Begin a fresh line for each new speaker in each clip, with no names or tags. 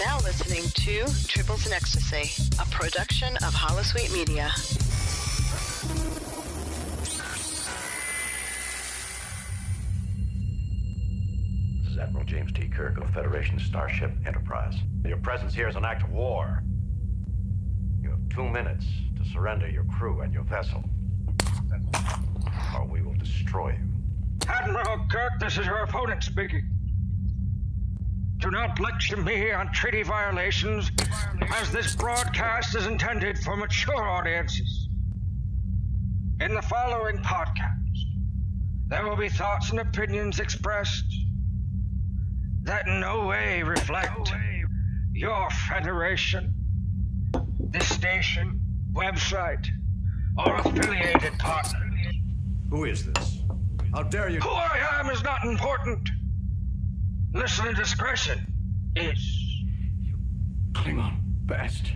now listening to Tribbles and Ecstasy, a production of Holosuite Media.
This is Admiral James T. Kirk of Federation Starship Enterprise. Your presence here is an act of war. You have 2 minutes to surrender your crew and your vessel, or we will destroy you.
Admiral Kirk, this is your opponent speaking. Do not lecture me on treaty violations, as this broadcast is intended for mature audiences. In the following podcast, there will be thoughts and opinions expressed that in no way reflect your federation, this station, website, or affiliated partners.
Who is this? How dare you?
Who I am is not important. Listener discretion is.
Klingon bastard.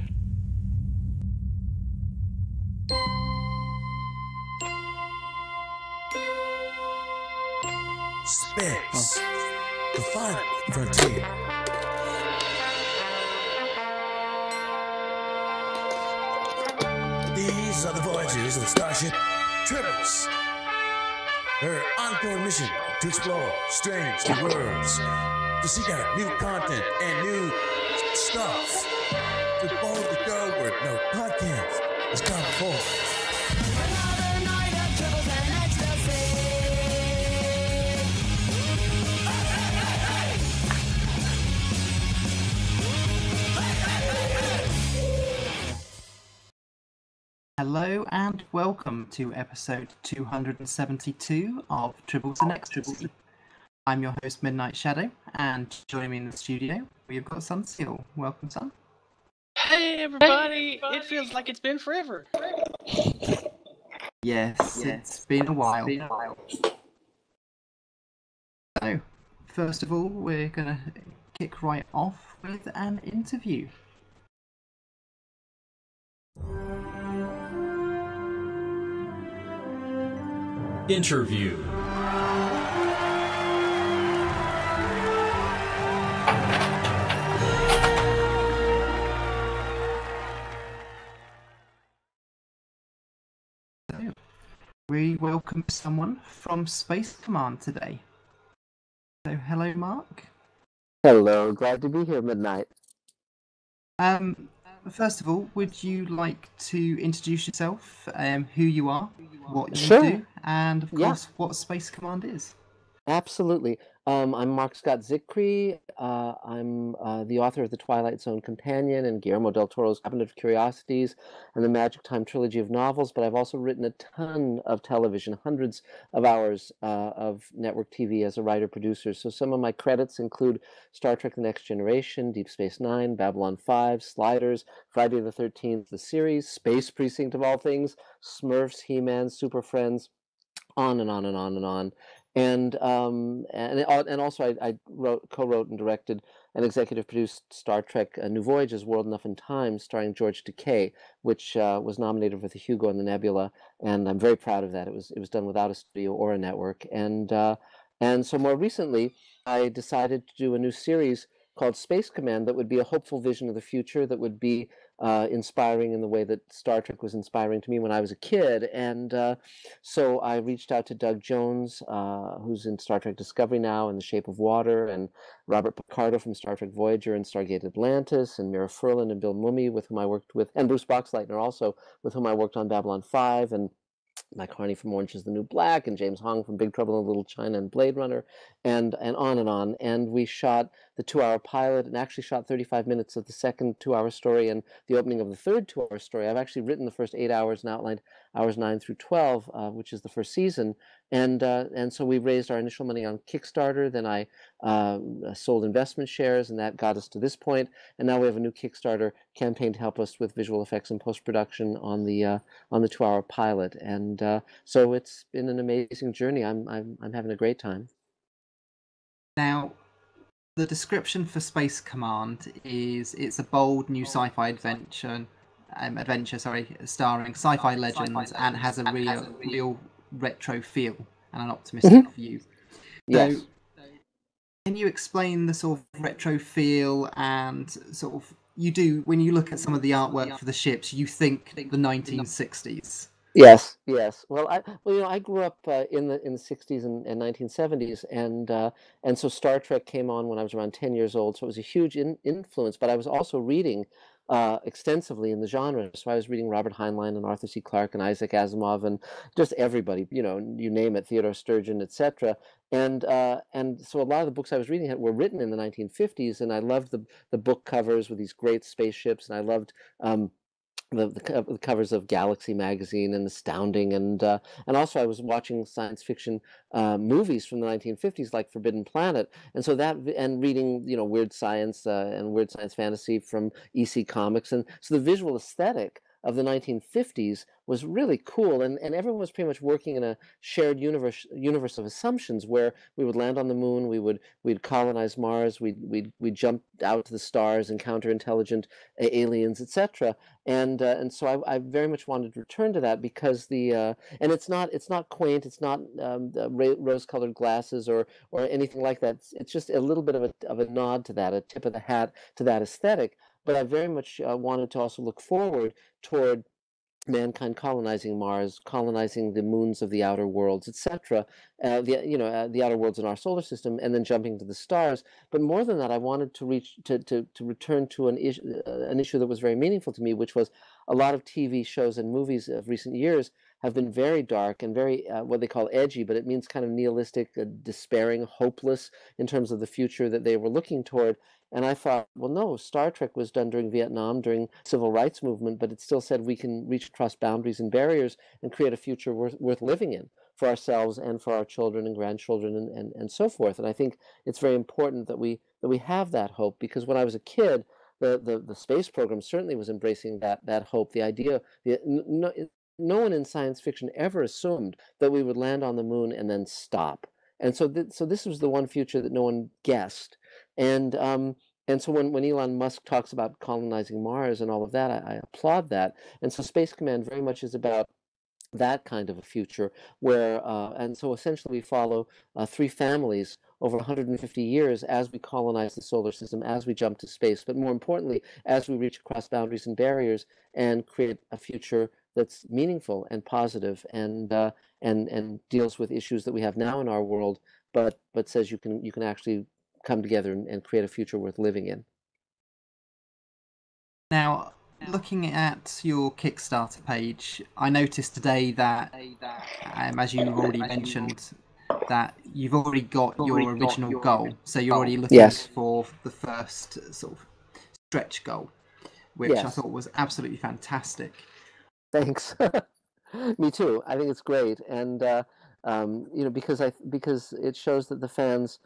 Space, the final frontier. These are the voyages of the Starship Tribbles. Her ongoing mission to explore strange new worlds, to seek out new content and new stuff, to follow the go where no podcast has gone before.
Another night of Tribbles and Ecstasy.
Hello and welcome to episode 272 of Tribbles and Ecstasy. I'm your host Midnight Shadow, and joining me in the studio we've got Sunseal. Welcome, Sun.
Hey everybody! It feels like it's been forever.
Yes, it's been a while. So, first of all, we're gonna kick right off with an interview.
Interview.
So, we welcome someone from Space Command today. So, hello, Mark.
Hello, glad to be here, Midnight.
First of all, would you like to introduce yourself, who you are, what you
Sure.
do, and of
Yeah.
course, what Space Command is?
Absolutely. I'm Mark Scott Zickrey. I'm the author of The Twilight Zone Companion and Guillermo del Toro's Cabinet of Curiosities and the Magic Time trilogy of novels, but I've also written a ton of television, hundreds of hours of network TV as a writer-producer. So some of my credits include Star Trek The Next Generation, Deep Space Nine, Babylon 5, Sliders, Friday the 13th, the series, Space Precinct of all things, Smurfs, He-Man, Super Friends, on and on and on and on. And also I co-wrote and directed and executive produced Star Trek New Voyages, World Enough and Time, starring George Takei, which was nominated for the Hugo and the Nebula, and I'm very proud of that. It was done without a studio or a network, and so more recently I decided to do a new series called Space Command that would be a hopeful vision of the future, that would be inspiring in the way that Star Trek was inspiring to me when I was a kid. And so I reached out to Doug Jones, who's in Star Trek Discovery now, in The Shape of Water, and Robert Picardo from Star Trek Voyager and Stargate Atlantis, and Mira Furlan and Bill Mumy, with whom I worked with, and Bruce Boxleitner also, with whom I worked on Babylon 5, and Mike Harney from Orange is the New Black, and James Hong from Big Trouble in Little China and Blade Runner, and on and on. And we shot the 2-hour pilot and actually shot 35 minutes of the second 2-hour story and the opening of the third 2-hour story. I've actually written the first 8 hours and outlined hours 9 through 12, which is the first season. And so we raised our initial money on Kickstarter. Then I sold investment shares, and that got us to this point. And now we have a new Kickstarter campaign to help us with visual effects and post-production on the 2-hour pilot. And so it's been an amazing journey. I'm having a great time.
Now, the description for Space Command is it's a bold new sci-fi adventure, starring sci-fi legends, and has a real retro feel and an optimistic view.
Yes.
So, Can you explain the sort of retro feel and sort of you do when you look at some of the artwork for the ships, you think the 1960s?
Yes, yes. Well, I grew up in the 60s and 1970s, and so Star Trek came on when I was around 10 years old. So it was a huge influence. But I was also reading extensively in the genre. So I was reading Robert Heinlein and Arthur C. Clarke and Isaac Asimov and just everybody, you name it, Theodore Sturgeon, etc. And so a lot of the books I was reading were written in the 1950s, and I loved the book covers with these great spaceships, and I loved. The covers of Galaxy magazine and Astounding, and also I was watching science fiction movies from the 1950s like Forbidden Planet, and so that and reading weird science and weird science fantasy from EC Comics, and so the visual aesthetic of the 1950s was really cool, and everyone was pretty much working in a shared universe of assumptions where we would land on the moon, we'd colonize Mars, we'd jump out to the stars, encounter intelligent aliens, etc. And so I very much wanted to return to that because and it's not quaint, it's not rose-colored glasses or anything like that. It's just a little bit of a nod to that, a tip of the hat to that aesthetic. But I very much wanted to also look forward toward mankind colonizing Mars, colonizing the moons of the outer worlds, etc. The outer worlds in our solar system, and then jumping to the stars. But more than that, I wanted to return to an issue that was very meaningful to me, which was a lot of TV shows and movies of recent years have been very dark and very what they call edgy, but it means kind of nihilistic, despairing, hopeless in terms of the future that they were looking toward. And I thought, well, no, Star Trek was done during Vietnam, during civil rights movement, but it still said we can reach across boundaries and barriers and create a future worth living in for ourselves and for our children and grandchildren and so forth. And I think it's very important that we have that hope, because when I was a kid, the space program certainly was embracing that hope, the idea. No one in science fiction ever assumed that we would land on the moon and then stop. And so this was the one future that no one guessed. And so when Elon Musk talks about colonizing Mars and all of that, I applaud that. And so Space Command very much is about that kind of a future where, and so essentially we follow three families over 150 years as we colonize the solar system, as we jump to space, but more importantly, as we reach across boundaries and barriers and create a future that's meaningful and positive and deals with issues that we have now in our world, but says you can actually come together and create a future worth living in.
Now, looking at your Kickstarter page, I noticed today that, as you already mentioned, that you've already got your original goal. So you're already looking for the first sort of stretch goal, which I thought was absolutely fantastic.
Thanks. Me too. I think it's great, and because it shows that the fans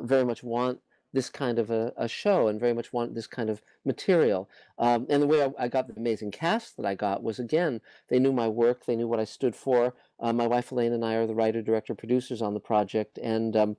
very much want this kind of a show and very much want this kind of material. And the way I got the amazing cast that I got was, again, they knew my work, they knew what I stood for. My wife Elaine and I are the writer, director, producers on the project, and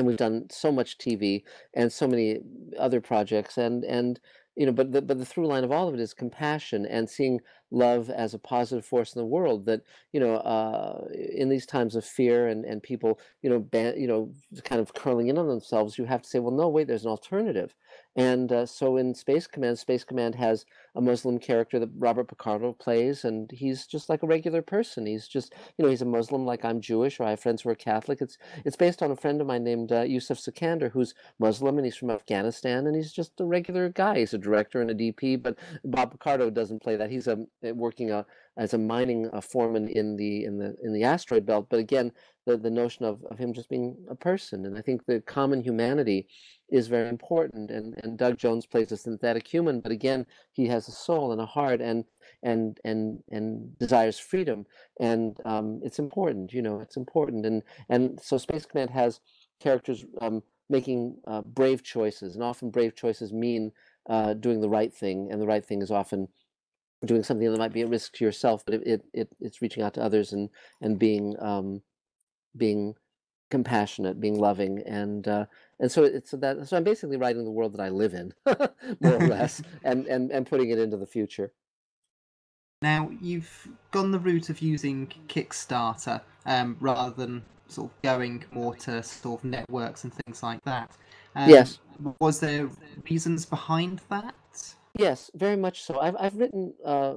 we've done so much TV and so many other projects, and but the through line of all of it is compassion and seeing love as a positive force in the world. That in these times of fear and people kind of curling in on themselves, you have to say, well, no, wait, there's an alternative. And so in Space Command has a Muslim character that Robert Picardo plays, and he's just like a regular person. He's just, he's a Muslim like I'm Jewish, or I have friends who are Catholic. It's based on a friend of mine named Yusuf Sikander, who's Muslim, and he's from Afghanistan, and he's just a regular guy. He's a director and a DP, but Bob Picardo doesn't play that. He's working as a mining foreman in the asteroid belt. But again, the notion of him just being a person, and I think the common humanity is very important. And Doug Jones plays a synthetic human, but again, he has a soul and a heart and desires freedom, and it's important. It's important. And so Space Command has characters making brave choices, and often brave choices mean doing the right thing, and the right thing is often doing something that might be a risk to yourself, but it's reaching out to others and being compassionate, being loving, and so I'm basically writing the world that I live in, more or less, and putting it into the future.
Now, you've gone the route of using Kickstarter rather than sort of going more to sort of networks and things like that.
Yes.
Was there reasons behind that?
Yes, very much so. I've written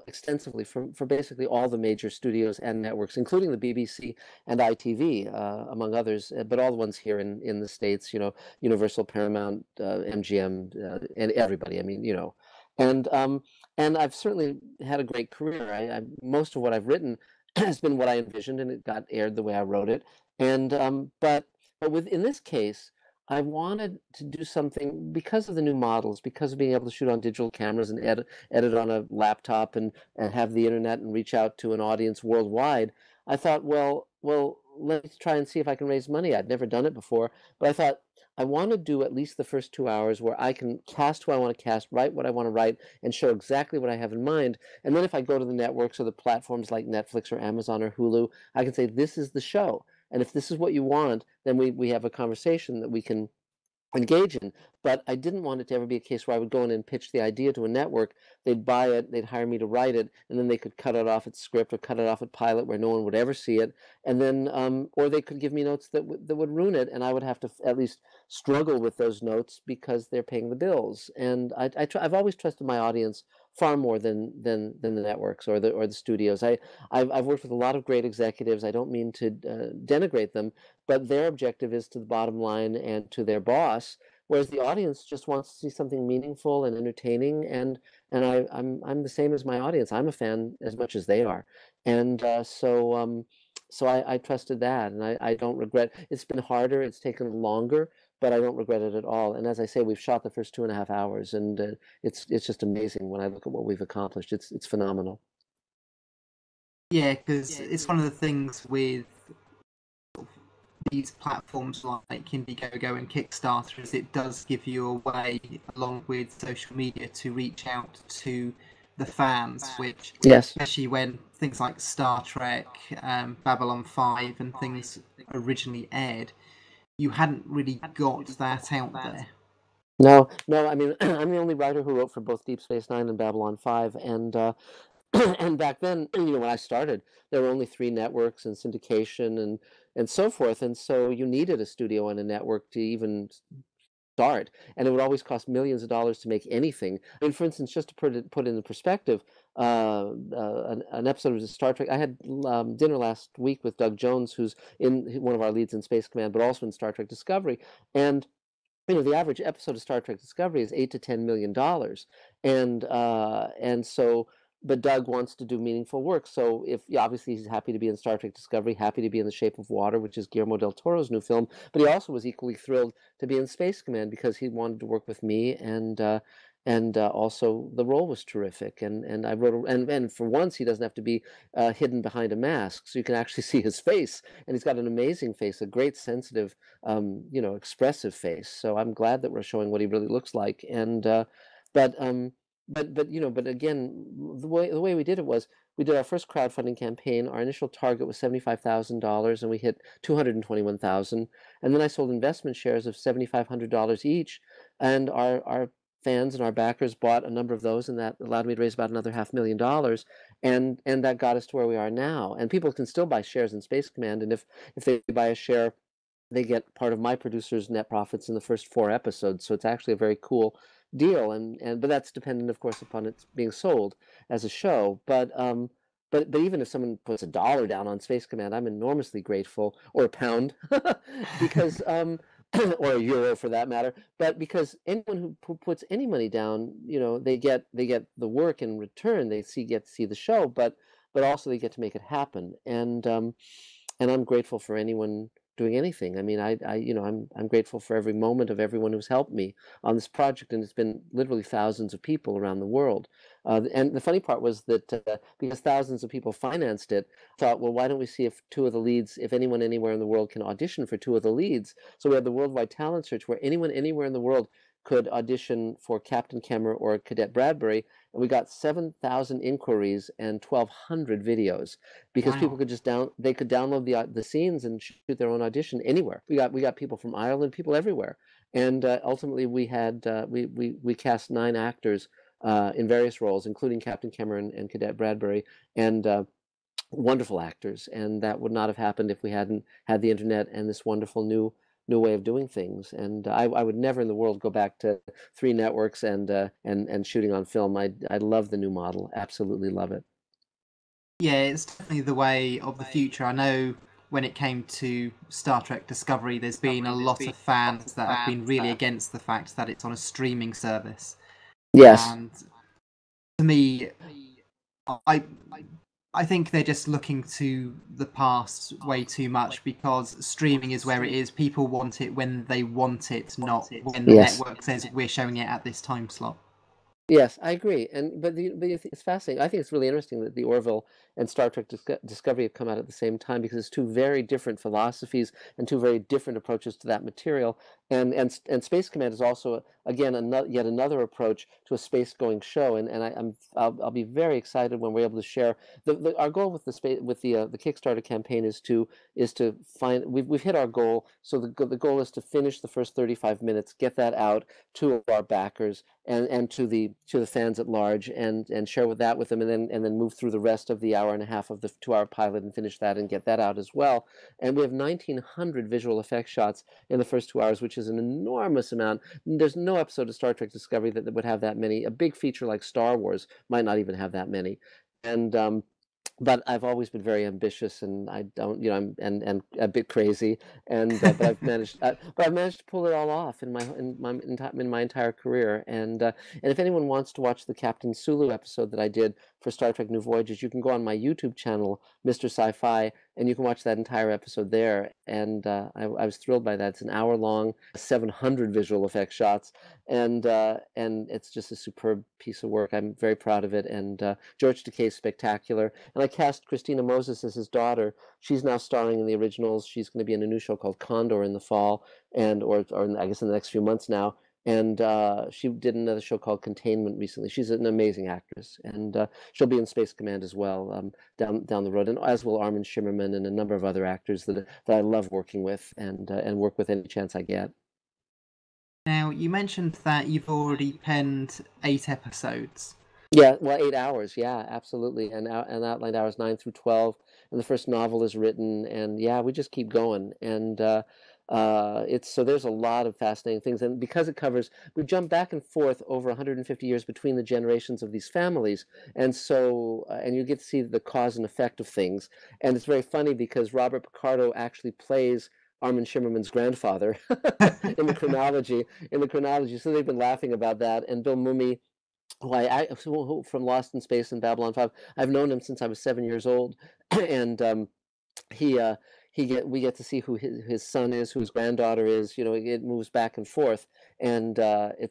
extensively for basically all the major studios and networks, including the BBC and ITV, among others, but all the ones here in the States, Universal, Paramount, MGM, and everybody. I mean, and I've certainly had a great career. Most of what I've written has been what I envisioned, and it got aired the way I wrote it. And in this case, I wanted to do something because of the new models, because of being able to shoot on digital cameras and edit on a laptop and have the internet and reach out to an audience worldwide. I thought, well, let's try and see if I can raise money. I'd never done it before, but I thought I want to do at least the first 2 hours where I can cast who I want to cast, write what I want to write, and show exactly what I have in mind. And then if I go to the networks or the platforms like Netflix or Amazon or Hulu, I can say, this is the show. And if this is what you want, then we have a conversation that we can engage in. But I didn't want it to ever be a case where I would go in and pitch the idea to a network. They'd buy it, they'd hire me to write it, and then they could cut it off at script or cut it off at pilot where no one would ever see it. And then, or they could give me notes that would ruin it, and I would have to at least struggle with those notes because they're paying the bills. And I've always trusted my audience far more than the networks or the studios. I've worked with a lot of great executives. I don't mean to denigrate them, but their objective is to the bottom line and to their boss, whereas the audience just wants to see something meaningful and entertaining. And I'm the same as my audience. I'm a fan as much as they are, and so I trusted that, and I don't regret. It's been harder. It's taken longer, but I don't regret it at all. And as I say, we've shot the first 2.5 hours, and it's just amazing when I look at what we've accomplished. It's phenomenal.
Yeah, because it's one of the things with these platforms like Indiegogo and Kickstarter is it does give you a way, along with social media, to reach out to the fans, which,
yes,
especially when things like Star Trek, Babylon 5 and things originally aired, you hadn't really got that out there.
No, I mean, I'm the only writer who wrote for both Deep Space Nine and Babylon 5, and and back then, when I started, there were only 3 networks and syndication and so forth, and so you needed a studio and a network to even start, and it would always cost millions of dollars to make anything. I mean, for instance, just to put it in perspective, an episode of Star Trek. I had dinner last week with Doug Jones, who's one of our leads in Space Command, but also in Star Trek Discovery, and the average episode of Star Trek Discovery is $8 to $10 million, and so. But Doug wants to do meaningful work, so obviously he's happy to be in Star Trek Discovery, happy to be in The Shape of Water, which is Guillermo del Toro's new film. But he also was equally thrilled to be in Space Command because he wanted to work with me, and also the role was terrific. And I wrote, and for once he doesn't have to be hidden behind a mask, so you can actually see his face. And he's got an amazing face, a great sensitive, expressive face. So I'm glad that we're showing what he really looks like. And but again, the way we did it was we did our first crowdfunding campaign. Our initial target was $75,000, and we hit $221,000. And then I sold investment shares of $7,500 each, and our fans and our backers bought a number of those, and that allowed me to raise about another $500,000, and that got us to where we are now. And people can still buy shares in Space Command, and if they buy a share, they get part of my producer's net profits in the first 4 episodes. So it's actually a very cool deal, but that's dependent, of course, upon it being sold as a show. But even if someone puts $1 down on Space Command, I'm enormously grateful, or a pound, because or a euro for that matter. But because anyone who puts any money down, they get the work in return. They get to see the show, but also they get to make it happen. And I'm grateful for anyone doing anything. I mean, I'm grateful for every moment of everyone who's helped me on this project, and it's been literally thousands of people around the world. And the funny part was that because thousands of people financed it, I thought, well, why don't we see if 2 of the leads, if anyone anywhere in the world can audition for 2 of the leads? So we had the worldwide talent search where anyone anywhere in the world could audition for Captain Kemmer or Cadet Bradbury, and we got 7,000 inquiries and 1,200 videos because
Wow.
people could just download the scenes and shoot their own audition anywhere. We got people from Ireland, people everywhere, and ultimately we had we cast 9 actors in various roles, including Captain Kemmer and Cadet Bradbury, and wonderful actors, and that would not have happened if we hadn't had the internet and this wonderful new way of doing things. And I would never in the world go back to 3 networks and shooting on film. I love the new model, absolutely love it.
Yeah, it's definitely the way of the future. I know when it came to Star Trek Discovery, there's been a lot of fans that have been really against the fact that it's on a streaming service.
Yes.
And to me, I think they're just looking to the past way too much, because streaming is where it is. People want it when they want it, not when the network says we're showing it at this time slot.
Yes, I agree. But it's fascinating. I think it's really interesting that the Orville and Star Trek Discovery have come out at the same time, because it's 2 very different philosophies and 2 very different approaches to that material. And Space Command is also, again, yet another approach to a space-going show. And I'll be very excited when we're able to share. Our goal with the Kickstarter campaign is to find. We've hit our goal. So the goal is to finish the first 35 minutes, get that out to our backers and to the fans at large, and share that with them, and then move through the rest of the hour and a half of the 2-hour pilot and finish that and get that out as well. And we have 1,900 visual effects shots in the first 2 hours, which is an enormous amount. There's no episode of Star Trek Discovery that would have that many. A big feature like Star Wars might not even have that many. And but I've always been very ambitious, and I don't, I'm and a bit crazy, and but I've managed to pull it all off in my entire career. And if anyone wants to watch the Captain Sulu episode that I did for Star Trek New Voyages, you can go on my YouTube channel, Mr. Sci-Fi, and you can watch that entire episode there. And I was thrilled by that. It's an hour long, 700 visual effects shots, and it's just a superb piece of work. I'm very proud of it. And George Takei is spectacular. And I cast Christina Moses as his daughter. She's now starring in the originals. She's going to be in a new show called Condor in the fall, or I guess in the next few months now. And she did another show called Containment recently. She's an amazing actress, and she'll be in Space Command as well down the road, and as will Armin Shimmerman and a number of other actors that I love working with and work with any chance I get.
Now, you mentioned that you've already penned 8 episodes.
Yeah, well, 8 hours. Yeah, absolutely, and outlined hours 9 through 12, and the first novel is written, and yeah, we just keep going, and so there's a lot of fascinating things, and because we jump back and forth over 150 years between the generations of these families, and so and you get to see the cause and effect of things, and it's very funny because Robert Picardo actually plays Armin Shimmerman's grandfather in the chronology. So they've been laughing about that, and Bill Mumy, who from Lost in Space and Babylon 5, I've known him since I was 7 years old, and we get to see who his son is, who his granddaughter is. It moves back and forth, and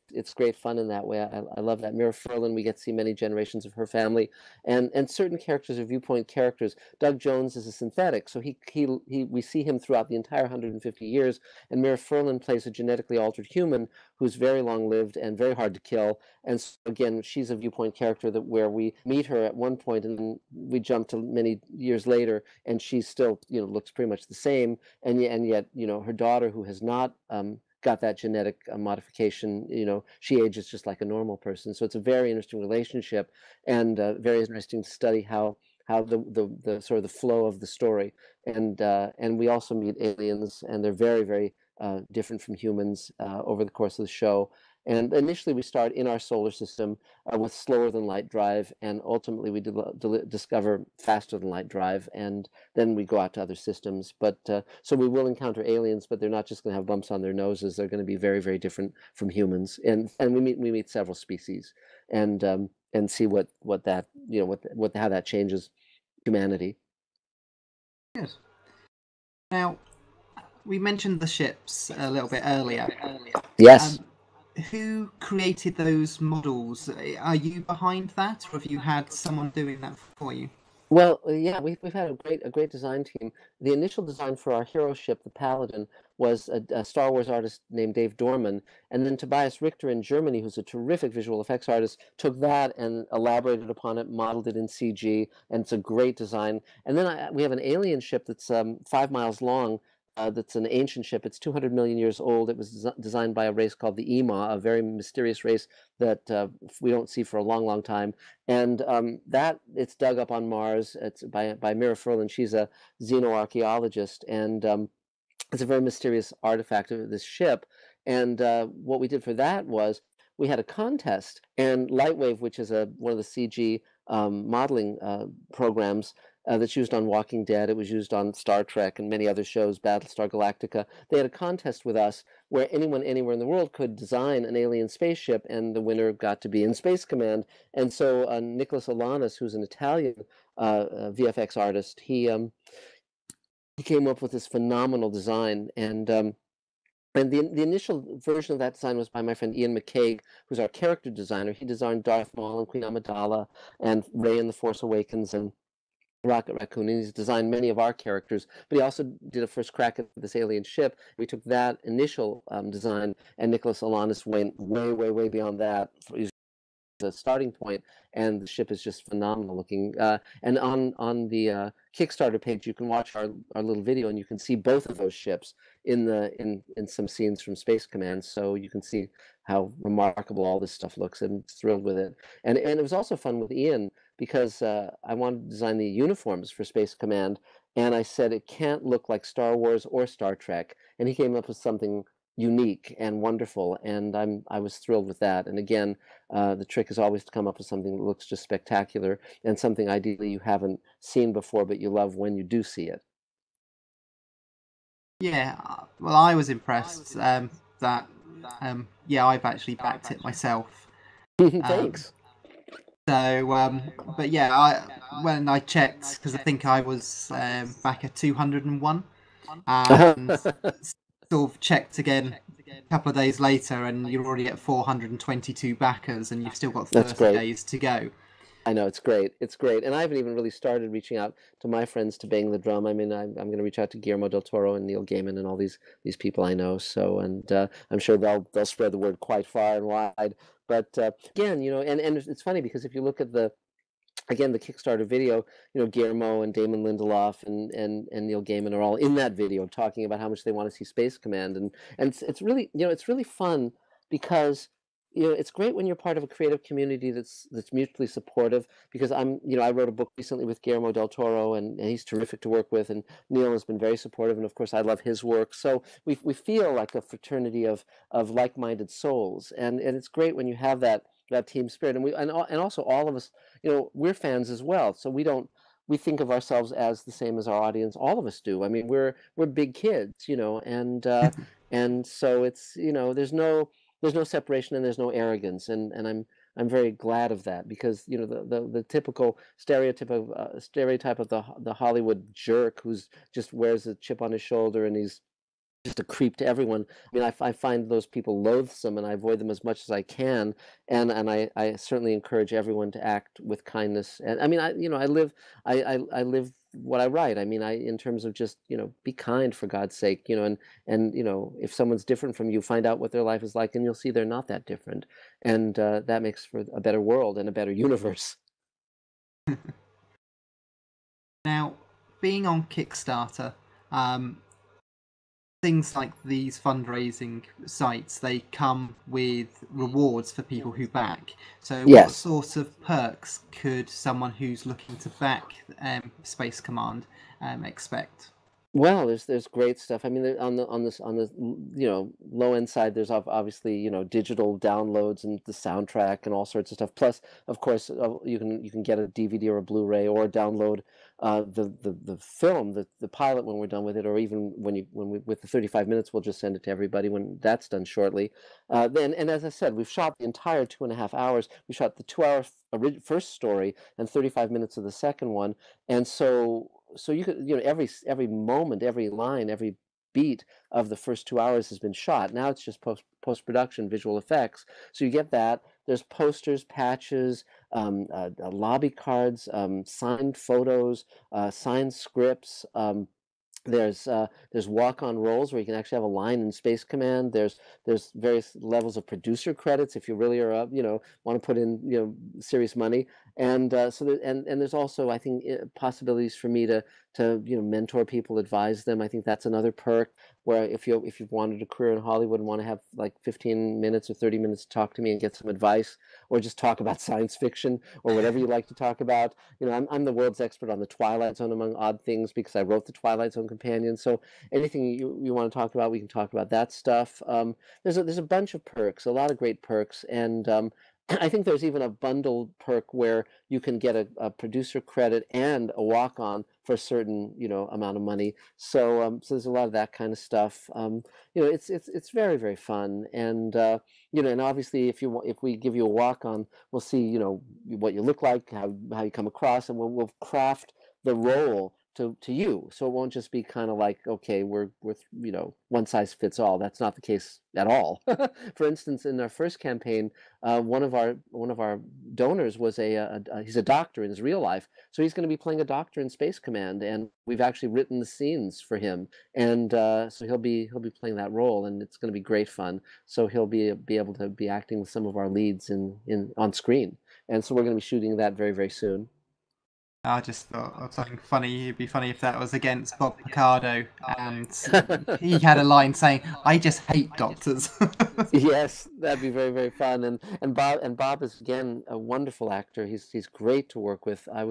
it's great fun in that way. I love that. Mira Furlan, we get to see many generations of her family, and certain characters are viewpoint characters. Doug Jones is a synthetic, so we see him throughout the entire 150 years, and Mira Furlan plays a genetically altered human who's very long-lived and very hard to kill. And so, again, she's a viewpoint character where we meet her at one point, and then we jump to many years later, and she still, looks pretty much the same. And yet, her daughter, who has not got that genetic modification, she ages just like a normal person. So it's a very interesting relationship, and very interesting to study how the sort of the flow of the story. And we also meet aliens, and they're very, very different from humans over the course of the show. And initially we start in our solar system with slower than light drive, and ultimately we discover faster than light drive, and then we go out to other systems. But so we will encounter aliens, but they're not just going to have bumps on their noses. They're going to be very, very different from humans. And we meet several species, and see what that how that changes humanity.
Good. Now, we mentioned the ships a little bit earlier.
Yes.
Who created those models? Are you behind that, or have you had someone doing that for you?
Well, yeah, we've had a great design team. The initial design for our hero ship, the Paladin, was a Star Wars artist named Dave Dorman, and then Tobias Richter in Germany, who's a terrific visual effects artist, took that and elaborated upon it, modeled it in CG, and it's a great design. And then we have an alien ship that's 5 miles long, that's an ancient ship. It's 200 million years old. It was designed by a race called the Ema, a very mysterious race that we don't see for a long, long time. And that it's dug up on Mars. It's by Mira Furlan. She's a xenoarchaeologist, and it's a very mysterious artifact of this ship. And what we did for that was we had a contest, and Lightwave, which is one of the CG modeling programs that's used on Walking Dead, it was used on Star Trek and many other shows, Battlestar Galactica. They had a contest with us where anyone anywhere in the world could design an alien spaceship, and the winner got to be in Space Command. And so Nicholas Alanis, who's an Italian VFX artist, he came up with this phenomenal design, and the initial version of that design was by my friend Ian McCaig, who's our character designer. He designed Darth Maul and Queen Amidala and Rey in The Force Awakens and Rocket Raccoon, and he's designed many of our characters, but he also did a first crack at this alien ship. We took that initial design, and Nicholas Alanis went way, way, way beyond that. He's a starting point, and the ship is just phenomenal looking. And on the Kickstarter page, you can watch our little video, and you can see both of those ships in some scenes from Space Command. So you can see how remarkable all this stuff looks. I'm thrilled with it. And it was also fun with Ian because I wanted to design the uniforms for Space Command, and I said it can't look like Star Wars or Star Trek, and he came up with something unique and wonderful, and I was thrilled with that. And again, the trick is always to come up with something that looks just spectacular and something ideally you haven't seen before, but you love when you do see it.
Yeah, well, I was impressed yeah, I've actually backed it myself.
Thanks.
But yeah, when I checked, because I think I was back at 201, and sort of checked again a couple of days later, and you're already at 422 backers, and you've still got 30 days to go.
I know, it's great. It's great. And I haven't even really started reaching out to my friends to bang the drum. I mean, I'm going to reach out to Guillermo del Toro and Neil Gaiman and all these people I know. So, and I'm sure they'll spread the word quite far and wide. But again, and it's funny because if you look at the Kickstarter video, Guillermo and Damon Lindelof and Neil Gaiman are all in that video talking about how much they want to see Space Command, and it's really it's really fun because it's great when you're part of a creative community that's mutually supportive. Because I wrote a book recently with Guillermo del Toro, and he's terrific to work with, and Neil has been very supportive, and of course I love his work. So we feel like a fraternity of like-minded souls, and it's great when you have that team spirit, and also all of us, we're fans as well. So we think of ourselves as the same as our audience. All of us do. I mean, we're big kids, and and so it's there's no separation and there's no arrogance, and I'm very glad of that, because the typical stereotype of the Hollywood jerk who's just wears a chip on his shoulder and he's just a creep to everyone. I mean, I find those people loathsome, and I avoid them as much as I can. And I certainly encourage everyone to act with kindness. And I mean, I live what I write. I mean, in terms of just be kind, for God's sake. And if someone's different from you, find out what their life is like, and you'll see they're not that different. And that makes for a better world and a better universe.
Now, being on Kickstarter, things like these fundraising sites, they come with rewards for people who back. So what sort of perks could someone who's looking to back Space Command expect?
Well, there's great stuff. I mean, on the low end side, there's obviously digital downloads and the soundtrack and all sorts of stuff. Plus, of course, you can get a DVD or a Blu-ray, or download the film, the pilot, when we're done with it, or even with the 35 minutes, we'll just send it to everybody when that's done shortly. And as I said, we've shot the entire 2.5 hours. We shot the 2-hour first story and 35 minutes of the second one, and so you could every moment, every line, every beat of the first 2 hours has been shot. Now it's just post-production, visual effects. So you get that. There's posters, patches, lobby cards, signed photos, signed scripts. There's walk-on roles where you can actually have a line in Space Command. There's various levels of producer credits if you really are want to put in serious money. And and there's also, I think, possibilities for me to mentor people, advise them. I think that's another perk, where if you've wanted a career in Hollywood and want to have like 15 minutes or 30 minutes to talk to me and get some advice, or just talk about science fiction or whatever you like to talk about. I'm the world's expert on the Twilight Zone, among odd things, because I wrote the Twilight Zone Companion. So anything you want to talk about, we can talk about that stuff. There's a bunch of perks, a lot of great perks, and I think there's even a bundled perk where you can get a producer credit and a walk-on for a certain amount of money. So there's a lot of that kind of stuff. It's very, very fun, and and obviously if we give you a walk-on, we'll see what you look like, how you come across, and we'll craft the role to you. So it won't just be kind of like, okay, we're one size fits all. That's not the case at all. For instance, in our first campaign, one of our donors was he's a doctor in his real life, so he's going to be playing a doctor in Space Command, and we've actually written the scenes for him, and so he'll be playing that role, and it's going to be great fun. So he'll be able to be acting with some of our leads on screen, and so we're going to be shooting that very, very soon.
I just thought of something funny. It'd be funny if that was against Bob Picardo and he had a line saying, "I just hate doctors."
Yes, that'd be very, very fun. And Bob is, again, a wonderful actor. He's great to work with. And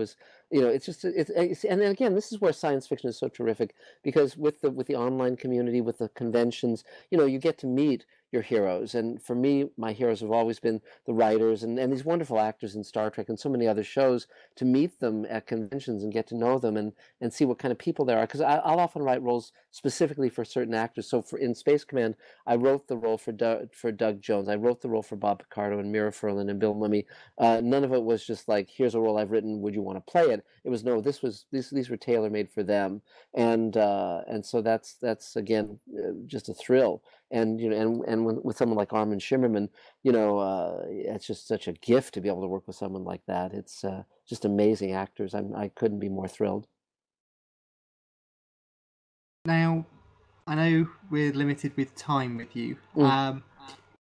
then again, this is where science fiction is so terrific, because with the online community, with the conventions, you get to meet your heroes. And for me, my heroes have always been the writers and these wonderful actors in Star Trek and so many other shows. To meet them at conventions and get to know them and see what kind of people they are, because I'll often write roles specifically for certain actors. So in Space Command, I wrote the role for Doug Jones. I wrote the role for Bob Picardo and Mira Furlan and Bill Mumy. None of it was just like, here's a role I've written, would you want to play it? It was, no, these were tailor made for them, and so that's again just a thrill. And with someone like Armin Shimmerman, it's just such a gift to be able to work with someone like that. It's just amazing actors. I couldn't be more thrilled.
Now, I know we're limited with time with you.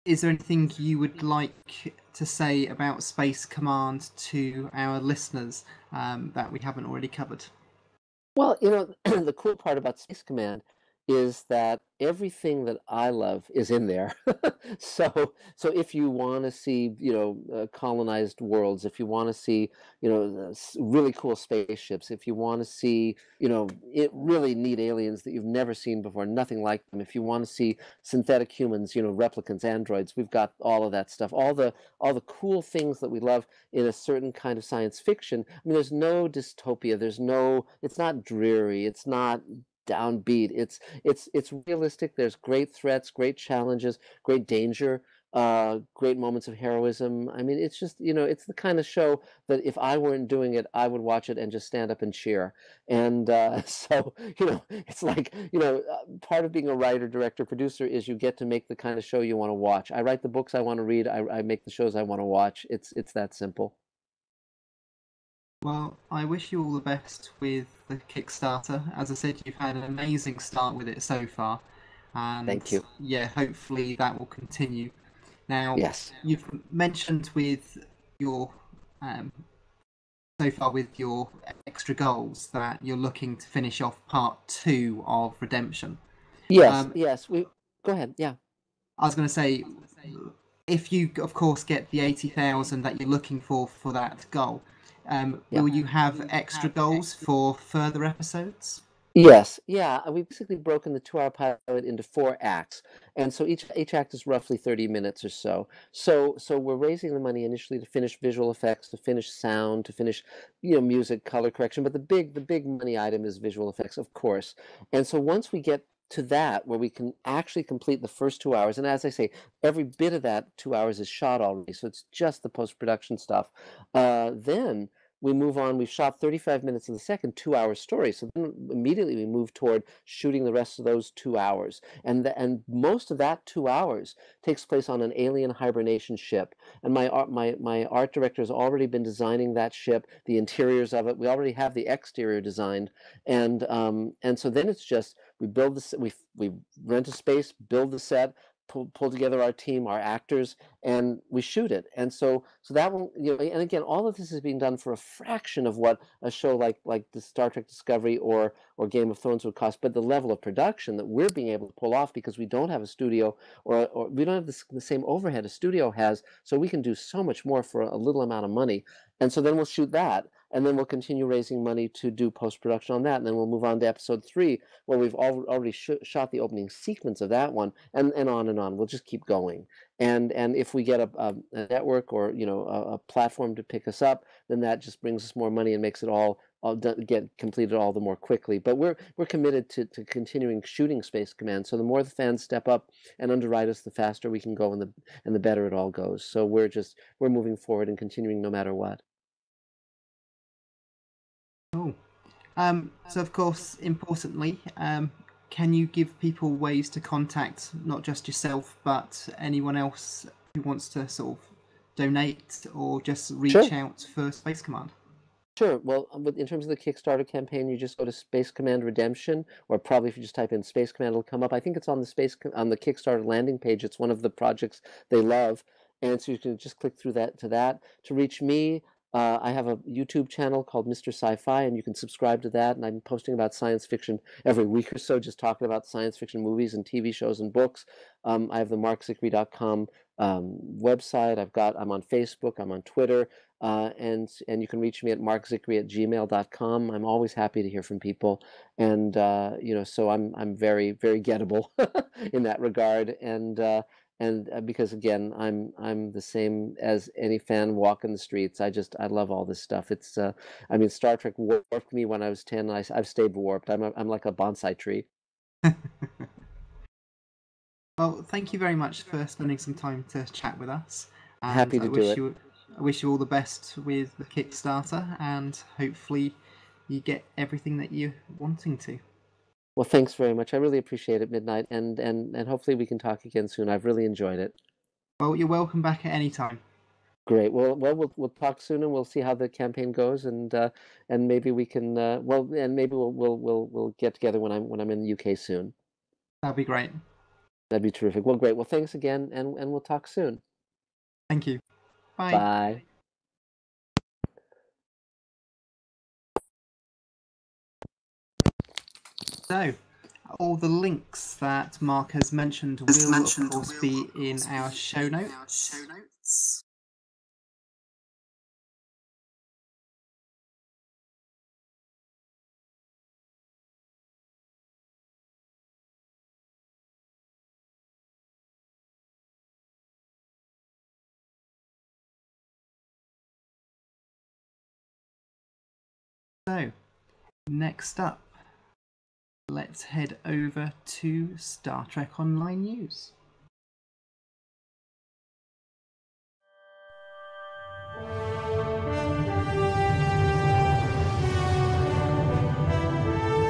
Is there anything you would like to say about Space Command to our listeners that we haven't already covered?
Well, the cool part about Space Command is that everything that I love is in there. So if you want to see, colonized worlds, if you want to see, really cool spaceships, if you want to see, really neat aliens that you've never seen before, nothing like them, if you want to see synthetic humans, replicants, androids, we've got all of that stuff, all the cool things that we love in a certain kind of science fiction. I mean, there's no dystopia. It's not dreary. It's not downbeat. It's realistic. There's great threats, great challenges, great danger, great moments of heroism. I mean, it's just, it's the kind of show that if I weren't doing it, I would watch it and just stand up and cheer. And so, it's like, part of being a writer, director, producer is you get to make the kind of show you want to watch. I write the books I want to read. I make the shows I want to watch. It's that simple.
Well, I wish you all the best with the Kickstarter. As I said, you've had an amazing start with it so far. And
thank you.
Yeah, hopefully that will continue. Now,
yes,
you've mentioned with your so far with your extra goals that you're looking to finish off part 2 of Redemption.
Yes, yes. Go ahead. Yeah.
I was going to say, if you, of course, get the 80,000 that you're looking for that goal, will you have extra goals for further episodes?
Yes, yeah. We've basically broken the 2-hour pilot into 4 acts, and so each act is roughly 30 minutes or so. So we're raising the money initially to finish visual effects, to finish sound, to finish music, color correction. But the big money item is visual effects, of course. And so once we get to that, where we can actually complete the first 2 hours, and as I say, every bit of that 2 hours is shot already, so it's just the post-production stuff. Then we move on. We've shot 35 minutes of the second 2-hour story, so then immediately we move toward shooting the rest of those 2 hours. And most of that 2 hours takes place on an alien hibernation ship. And my art director has already been designing that ship, the interiors of it. We already have the exterior designed, and so then it's just we build we rent a space, build the set, pull together our team, our actors, and we shoot it. And so that one, and again, all of this is being done for a fraction of what a show like the Star Trek Discovery or Game of Thrones would cost. But the level of production that we're being able to pull off, because we don't have a studio or we don't have the same overhead a studio has, so we can do so much more for a little amount of money. And so then we'll shoot that, and then we'll continue raising money to do post-production on that, and then we'll move on to episode 3, where we've already shot the opening sequence of that one, and on and on. We'll just keep going. And if we get a network or a platform to pick us up, then that just brings us more money and makes it all get completed all the more quickly. But we're committed to continuing shooting Space Command. So the more the fans step up and underwrite us, the faster we can go, and the better it all goes. So we're moving forward and continuing no matter what.
Cool. So of course, importantly, can you give people ways to contact not just yourself, but anyone else who wants to sort of donate or just reach out for Space Command?
Sure. Well, in terms of the Kickstarter campaign, you just go to Space Command Redemption, or probably if you just type in Space Command, it'll come up. I think it's on the Kickstarter landing page. It's one of the projects they love, and so you can just click through that to reach me. I have a YouTube channel called Mr. Sci-Fi, and you can subscribe to that. And I'm posting about science fiction every week or so, just talking about science fiction movies and TV shows and books. I have the markzickrey.com website. I'm on Facebook. I'm on Twitter. And you can reach me at markzickrey@gmail.com. I'm always happy to hear from people, and so I'm very, very gettable in that regard, and because again, I'm the same as any fan walking the streets. I love all this stuff. It's Star Trek warped me when I was 10. I've stayed warped. I'm like a bonsai tree.
Well, thank you very much for spending some time to chat with us. And
happy to do it.
I wish you all the best with the Kickstarter, and hopefully you get everything that you're wanting to.
Well, thanks very much. I really appreciate it, Midnight, and hopefully we can talk again soon. I've really enjoyed it.
Well, you're welcome back at any time.
Great. Well, we'll talk soon, and we'll see how the campaign goes, and maybe we can maybe we'll get together when I'm in the UK soon.
That'd be great.
That'd be terrific. Well, great. Well, thanks again, and we'll talk soon.
Thank you. Bye.
Bye.
So, all the links that Mark has mentioned will, of course, be in our show notes. So, next up, let's head over to Star Trek Online News.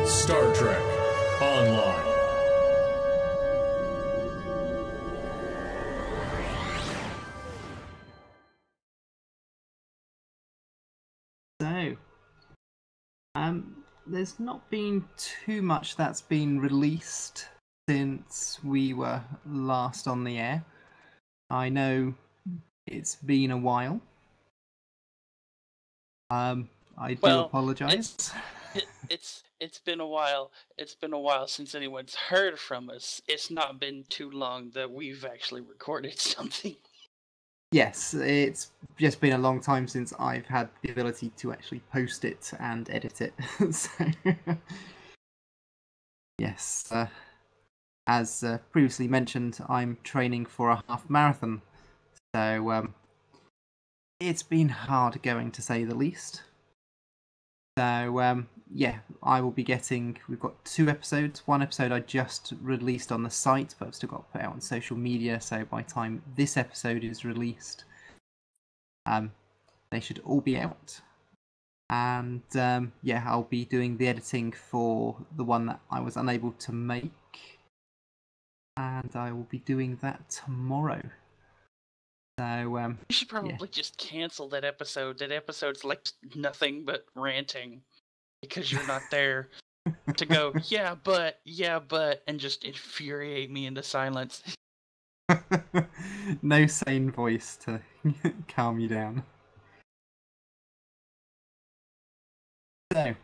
Star Trek Online.
So, there's not been too much that's been released since we were last on the air. I know it's been a while. I do apologize.
It's been a while. It's been a while since anyone's heard from us. It's not been too long that we've actually recorded something.
Yes, it's just been a long time since I've had the ability to actually post it and edit it. So, yes, as previously mentioned, I'm training for a half marathon. So, it's been hard going, to say the least. So, yeah, I will be getting... We've got 2 episodes. 1 episode I just released on the site, but I've still got to put it out on social media, so by the time this episode is released, they should all be out. And, yeah, I'll be doing the editing for the one that I was unable to make, and I will be doing that tomorrow. So,
you should probably just cancel that episode. That episode's like nothing but ranting because you're not there to go, yeah, but, and just infuriate me into silence.
No sane voice to calm you down. So,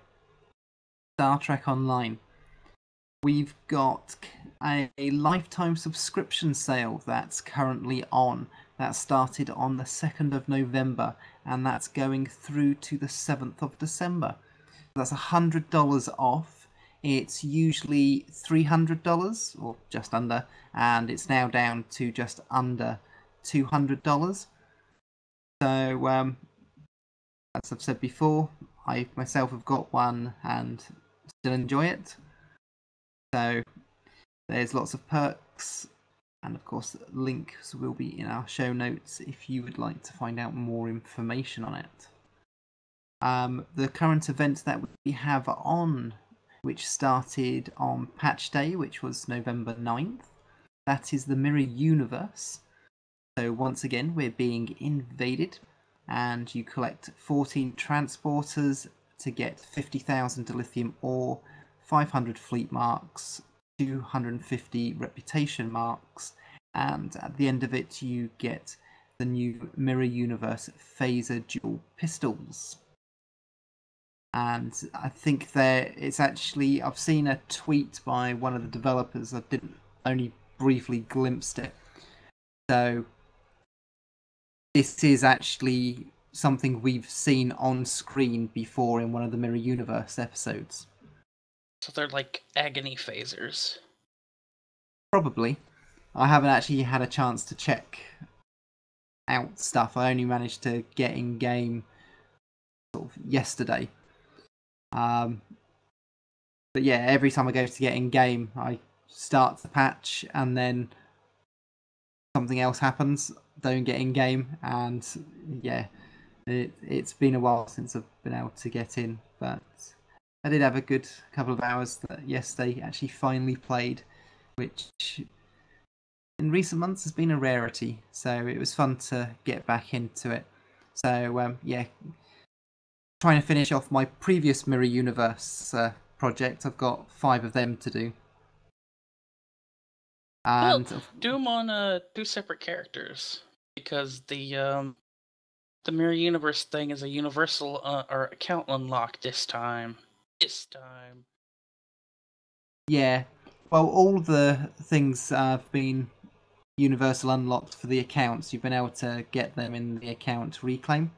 Star Trek Online. We've got a lifetime subscription sale that's currently on. That started on the 2nd of November and that's going through to the 7th of December. That's $100 off. It's usually $300 or just under, and it's now down to just under $200. So, as I've said before, I myself have got one and still enjoy it. So there's lots of perks, and of course links will be in our show notes if you would like to find out more information on it. The current event that we have on, which started on Patch Day, which was November 9th, that is the Mirror Universe. So once again, we're being invaded, and you collect 14 transporters to get 50,000 dilithium ore, 500 fleet marks, 250 reputation marks, and at the end of it you get the new Mirror Universe phaser dual pistols. And I think it's actually, I've seen a tweet by one of the developers. I didn't only briefly glimpsed it. So this is actually something we've seen on screen before in one of the Mirror Universe episodes.
So they're like agony phasers.
Probably. I haven't actually had a chance to check out stuff. I only managed to get in game sort of yesterday. But yeah, every time I go to get in game, I start the patch and then something else happens. Don't get in game, and yeah, it's been a while since I've been able to get in. But I did have a good couple of hours that yesterday actually finally played, which in recent months has been a rarity. So it was fun to get back into it. So yeah, trying to finish off my previous Mirror Universe project. I've got 5 of them to do. And
well, do them on 2 separate characters, because the Mirror Universe thing is a universal or account unlock this time.
Yeah, well, all the things have been universal unlocked for the accounts. You've been able to get them in the account reclaim.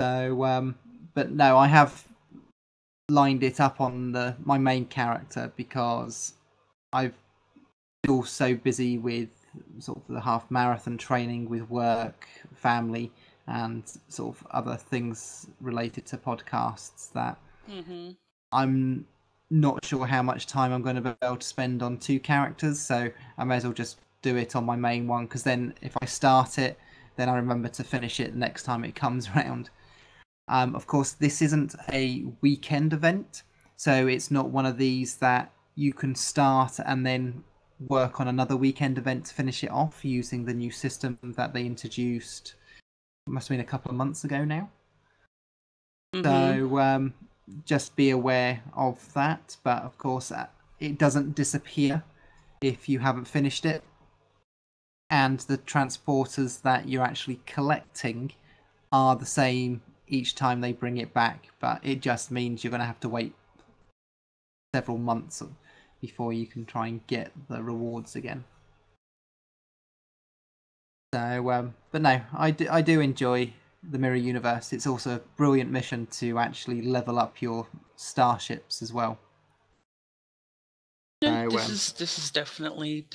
So, but no, I have lined it up on my main character because I've been all so busy with sort of the half marathon training with work, family, and sort of other things related to podcasts that I'm not sure how much time I'm going to be able to spend on 2 characters, so I may as well just do it on my main one, because then if I start it, then I remember to finish it next time it comes around. Of course, this isn't a weekend event, so it's not one of these that you can start and then work on another weekend event to finish it off using the new system that they introduced. It must have been a couple of months ago now. So just be aware of that. But of course, it doesn't disappear if you haven't finished it. And the transporters that you're actually collecting are the same each time they bring it back. But it just means you're going to have to wait several months before you can try and get the rewards again. So, but no, I do enjoy the Mirror Universe. It's also a brilliant mission to actually level up your starships as well.
So, this is definitely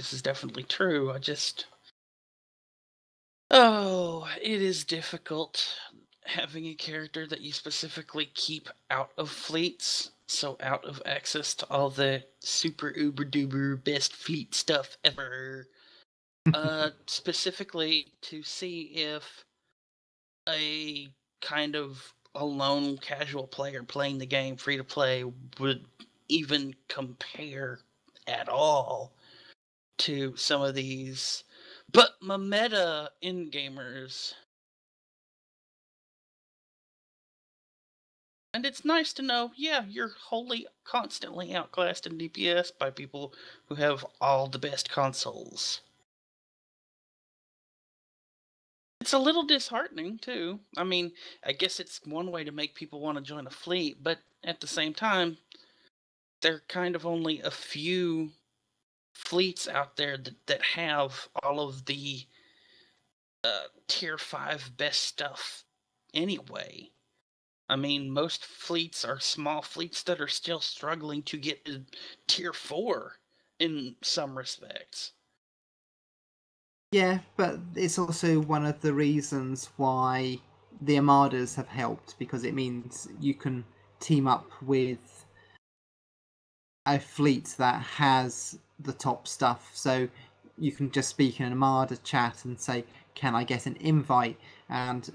true. It is difficult having a character that you specifically keep out of fleets, so out of access to all the super uber duper best fleet stuff ever. Specifically to see if a kind of a lone casual player playing the game free to play would even compare at all to some of these. But my meta in gamers And it's nice to know, yeah, you're wholly, constantly outclassed in DPS by people who have all the best consoles. It's a little disheartening, too. I mean, I guess it's one way to make people want to join a fleet, but at the same time, there are kind of only a few fleets out there that have all of the tier 5 best stuff anyway. I mean, most fleets are small fleets that are still struggling to get to tier 4 in some respects.
Yeah, but it's also one of the reasons why the Armadas have helped, because it means you can team up with a fleet that has the top stuff. So you can just speak in an Armada chat and say, can I get an invite? And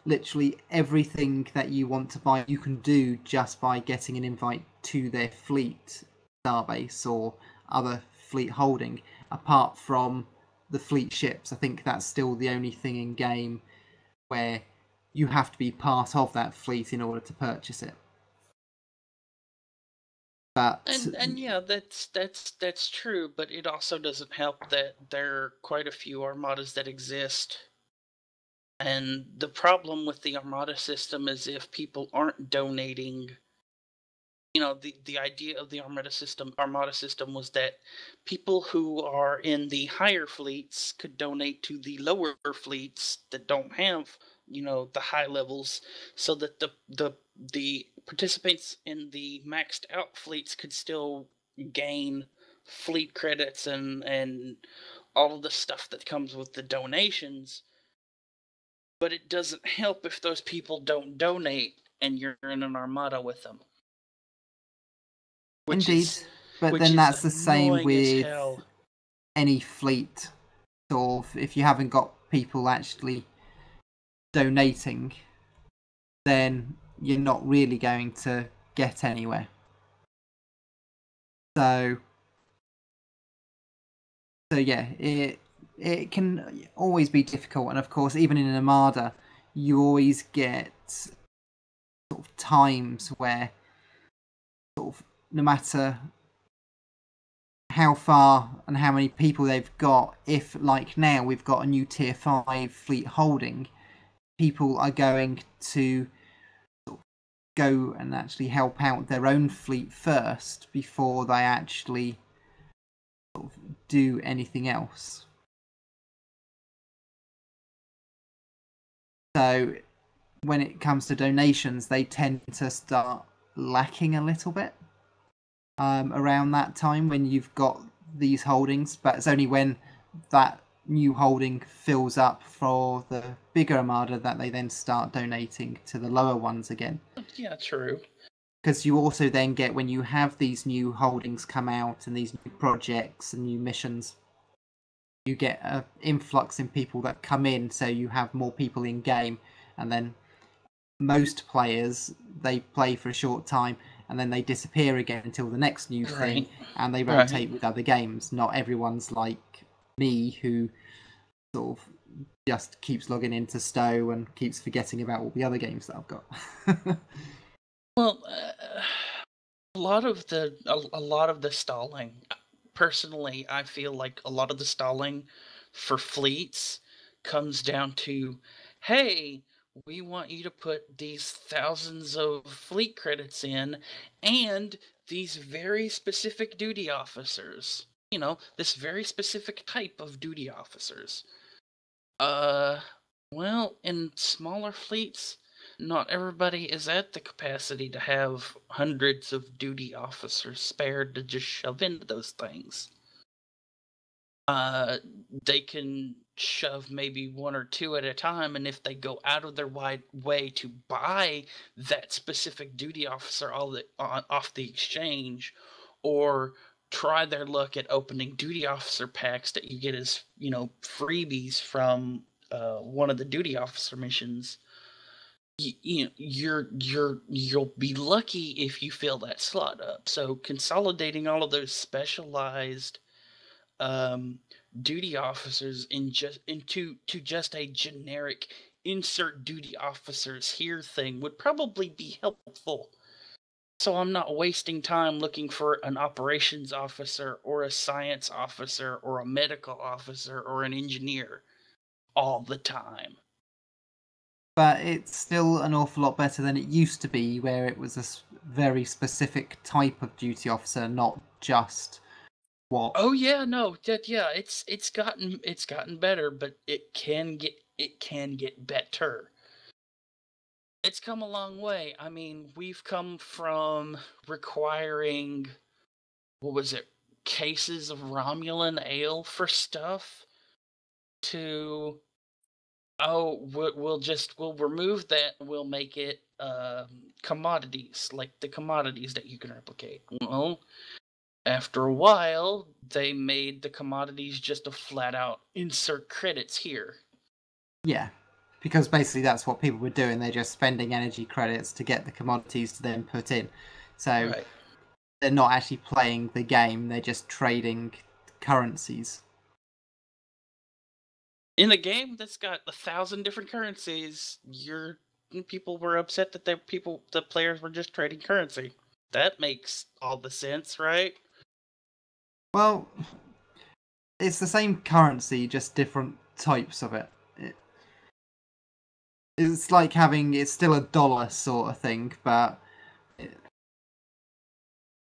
literally everything that you want to buy, you can do just by getting an invite to their fleet starbase or other fleet holding, apart from the fleet ships. I think that's still the only thing in game where you have to be part of that fleet in order to purchase it. But
and yeah, that's true, but it also doesn't help that there are quite a few armadas that exist. And the problem with the armada system is if people aren't donating, you know, the idea of the armada system was that people who are in the higher fleets could donate to the lower fleets that don't have, you know, the high levels, so that the participants in the maxed out fleets could still gain fleet credits and all of the stuff that comes with the donations. But it doesn't help if those people don't donate and you're in an armada with them.
indeed, but then that's the same with any fleet. Sort of, if you haven't got people actually donating, then you're not really going to get anywhere. So yeah, it can always be difficult, and of course, even in an Armada, you always get sort of times where sort of no matter how far and how many people they've got, if like now we've got a new tier 5 fleet holding, people are going to sort of go and actually help out their own fleet first before they actually sort of do anything else. So when it comes to donations, they tend to start lacking a little bit around that time when you've got these holdings, but it's only when that new holding fills up for the bigger Armada that they then start donating to the lower ones again.
Yeah, true.
Because you also then get, when you have these new holdings come out and these new projects and new missions, you get an influx in people that come in, so you have more people in game, and then most players, they play for a short time and then they disappear again until the next new thing, and they rotate with other games. Not everyone's like me, who sort of just keeps logging into Stowe and keeps forgetting about all the other games that I've got.
Well, a lot of the stalling, personally, I feel like a lot of the stalling for fleets comes down to, hey, we want you to put these thousands of fleet credits in and these very specific duty officers. You know, this very specific type of duty officers. Well, in smaller fleets, not everybody is at the capacity to have hundreds of duty officers spared to just shove into those things. They can shove maybe one or two at a time, and if they go out of their way to buy that specific duty officer off the exchange, or try their luck at opening duty officer packs that you get as, you know, freebies from one of the duty officer missions, you'll be lucky if you fill that slot up. So consolidating all of those specialized duty officers into just a generic insert duty officers here thing would probably be helpful. So I'm not wasting time looking for an operations officer or a science officer or a medical officer or an engineer all the time.
But it's still an awful lot better than it used to be, where it was a very specific type of duty officer, not just what.
Oh yeah, no, yeah, it's gotten better, but it can get better. It's come a long way. I mean, we've come from requiring, what was it, cases of Romulan ale for stuff, to, oh, we'll remove that and we'll make it commodities, like the commodities that you can replicate. Well, after a while, they made the commodities just a flat out insert credits here.
Yeah, because basically that's what people were doing. They're just spending energy credits to get the commodities to then put in. So
Right.
They're not actually playing the game, they're just trading currencies.
In a game that's got 1,000 different currencies, people were upset that the players were just trading currency. That makes all the sense, right?
Well, it's the same currency, just different types of it. It's like it's still a dollar sort of thing, but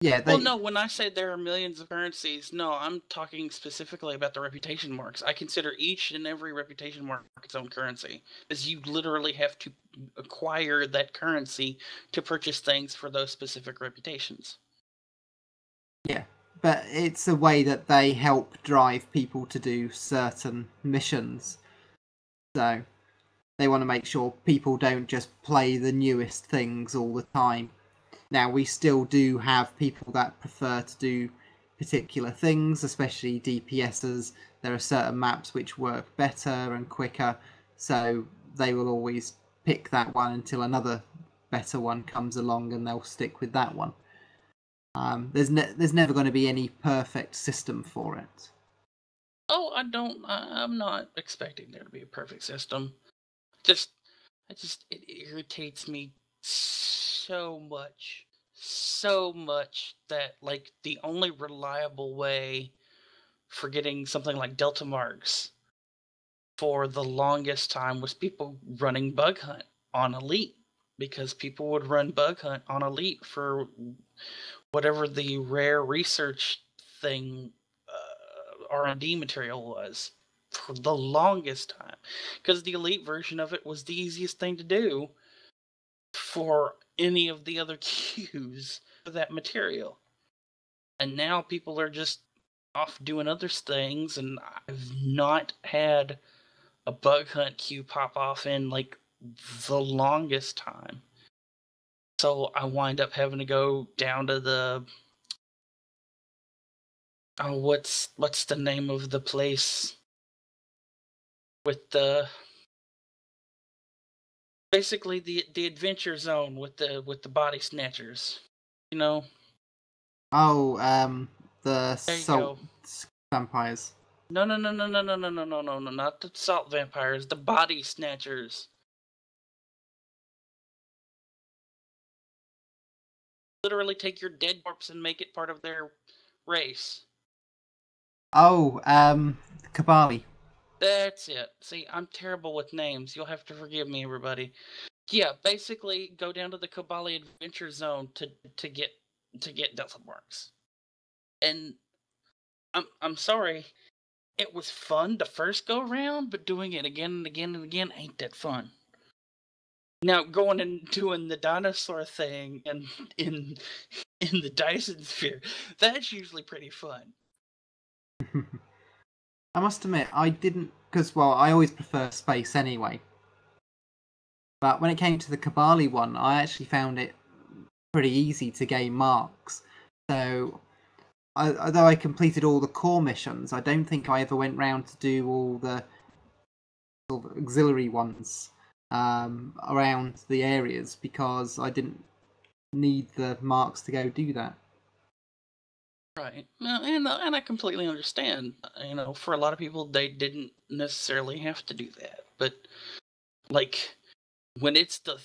yeah.
Well, no, when I say there are millions of currencies, no, I'm talking specifically about the reputation marks. I consider each and every reputation mark its own currency, because you literally have to acquire that currency to purchase things for those specific reputations.
Yeah, but it's a way that they help drive people to do certain missions. So they want to make sure people don't just play the newest things all the time. Now, we still do have people that prefer to do particular things, especially DPSs. There are certain maps which work better and quicker, so they will always pick that one until another better one comes along and they'll stick with that one. There's never going to be any perfect system for it.
Oh, I'm not expecting there to be a perfect system. It irritates me so much that, like, the only reliable way for getting something like Delta marks for the longest time was people running bug hunt on Elite, because people would run bug hunt on Elite for whatever the rare research thing R&D material was for the longest time, because the Elite version of it was the easiest thing to do for any of the other queues for that material. And now people are just off doing other things, and I've not had a bug hunt queue pop off in like the longest time. So I wind up having to go down to the what's the name of the place with the basically the adventure zone with the body snatchers, you know?
Oh, the
There you
salt
go.
vampires.
No, not the salt vampires, the body snatchers. Literally take your dead corpse and make it part of their race.
Oh, Kabali.
That's it. See, I'm terrible with names. You'll have to forgive me, everybody. Yeah, basically go down to the Kabali Adventure Zone to get Delta marks. And I'm sorry, it was fun the first go round, but doing it again and again and again ain't that fun. Now going and doing the dinosaur thing and in the Dyson sphere, that's usually pretty fun.
I must admit, I didn't, because, well, I always prefer space anyway. But when it came to the Kabali one, I actually found it pretty easy to gain marks. So, although I completed all the core missions, I don't think I ever went round to do all the sort of auxiliary ones around the areas, because I didn't need the marks to go do that.
Right. And I completely understand. You know, for a lot of people, they didn't necessarily have to do that. But Like, when it's the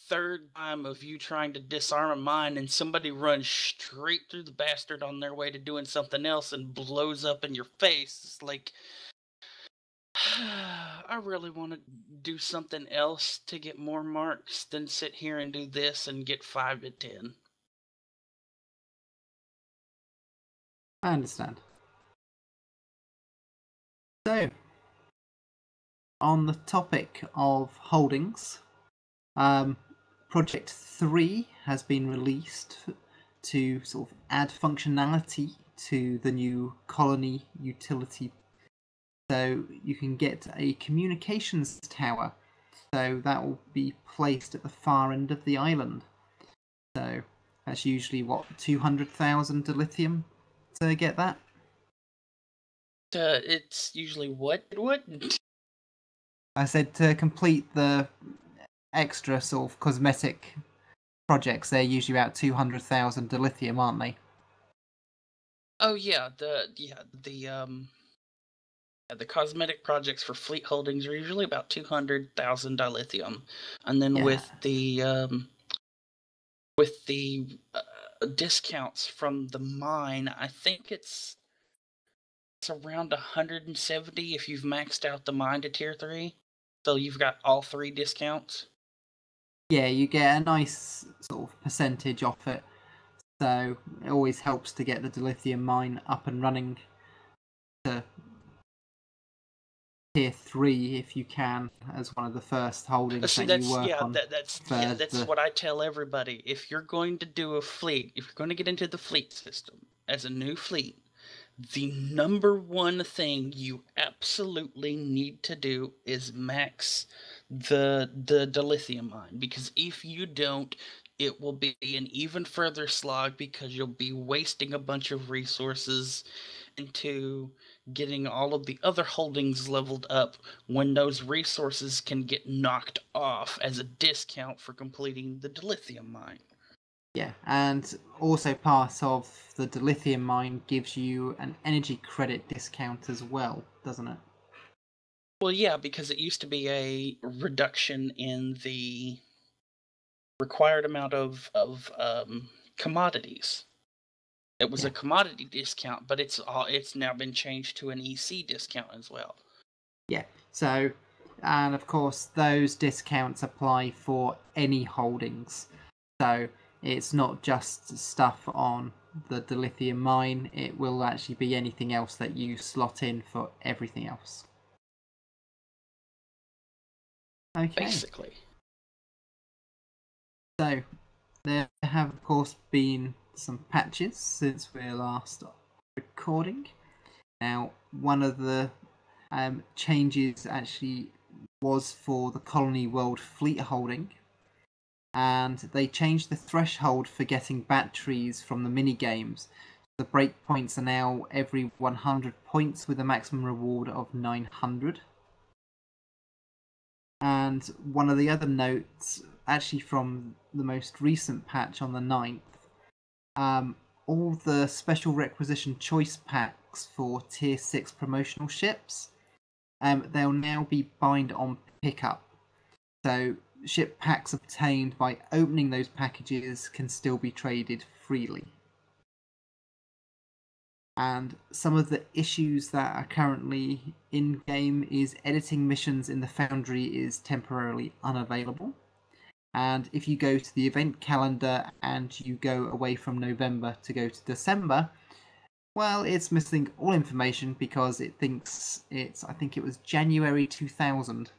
third time of you trying to disarm a mine and somebody runs straight through the bastard on their way to doing something else and blows up in your face, it's like, I really want to do something else to get more marks than sit here and do this and get 5 to 10.
I understand. So, on the topic of holdings, Project 3 has been released to sort of add functionality to the new colony utility. So you can get a communications tower. So that will be placed at the far end of the island. So that's usually, what, 200,000 dilithium to get that?
It's usually what?
I said to complete the extra sort of cosmetic projects, they're usually about 200,000 dilithium, aren't they?
Oh yeah, the cosmetic projects for fleet holdings are usually about 200,000 dilithium, and then with the discounts from the mine, I think it's around 170 if you've maxed out the mine to tier 3. So you've got all 3 discounts.
Yeah, you get a nice sort of percentage off it. So it always helps to get the dilithium mine up and running to tier 3 if you can, as one of the first holdings that you work on.
That's what I tell everybody. If you're going to do a fleet, if you're going to get into the fleet system as a new fleet, the number one thing you absolutely need to do is max the dilithium mine, because if you don't, it will be an even further slog, because you'll be wasting a bunch of resources into getting all of the other holdings leveled up when those resources can get knocked off as a discount for completing the dilithium mine.
Yeah, and also part of the dilithium mine gives you an energy credit discount as well, doesn't it?
Well, yeah, because it used to be a reduction in the required amount of commodities. It was a commodity discount, but it's now been changed to an EC discount as well.
Yeah, so, and of course those discounts apply for any holdings. So it's not just stuff on the dilithium mine, it will actually be anything else that you slot in for everything else. Okay.
Basically.
So, there have of course been some patches since we're last recording. Now, one of the changes actually was for the Colony World fleet holding, and they changed the threshold for getting batteries from the mini games. The breakpoints are now every 100 points with a maximum reward of 900. And one of the other notes, actually from the most recent patch on the 9th, all the special requisition choice packs for tier 6 promotional ships, they'll now be bind on pickup. So ship packs obtained by opening those packages can still be traded freely. And some of the issues that are currently in-game is editing missions in the Foundry is temporarily unavailable. And if you go to the event calendar and you go away from November to go to December, well, it's missing all information because it thinks I think it was January 2000.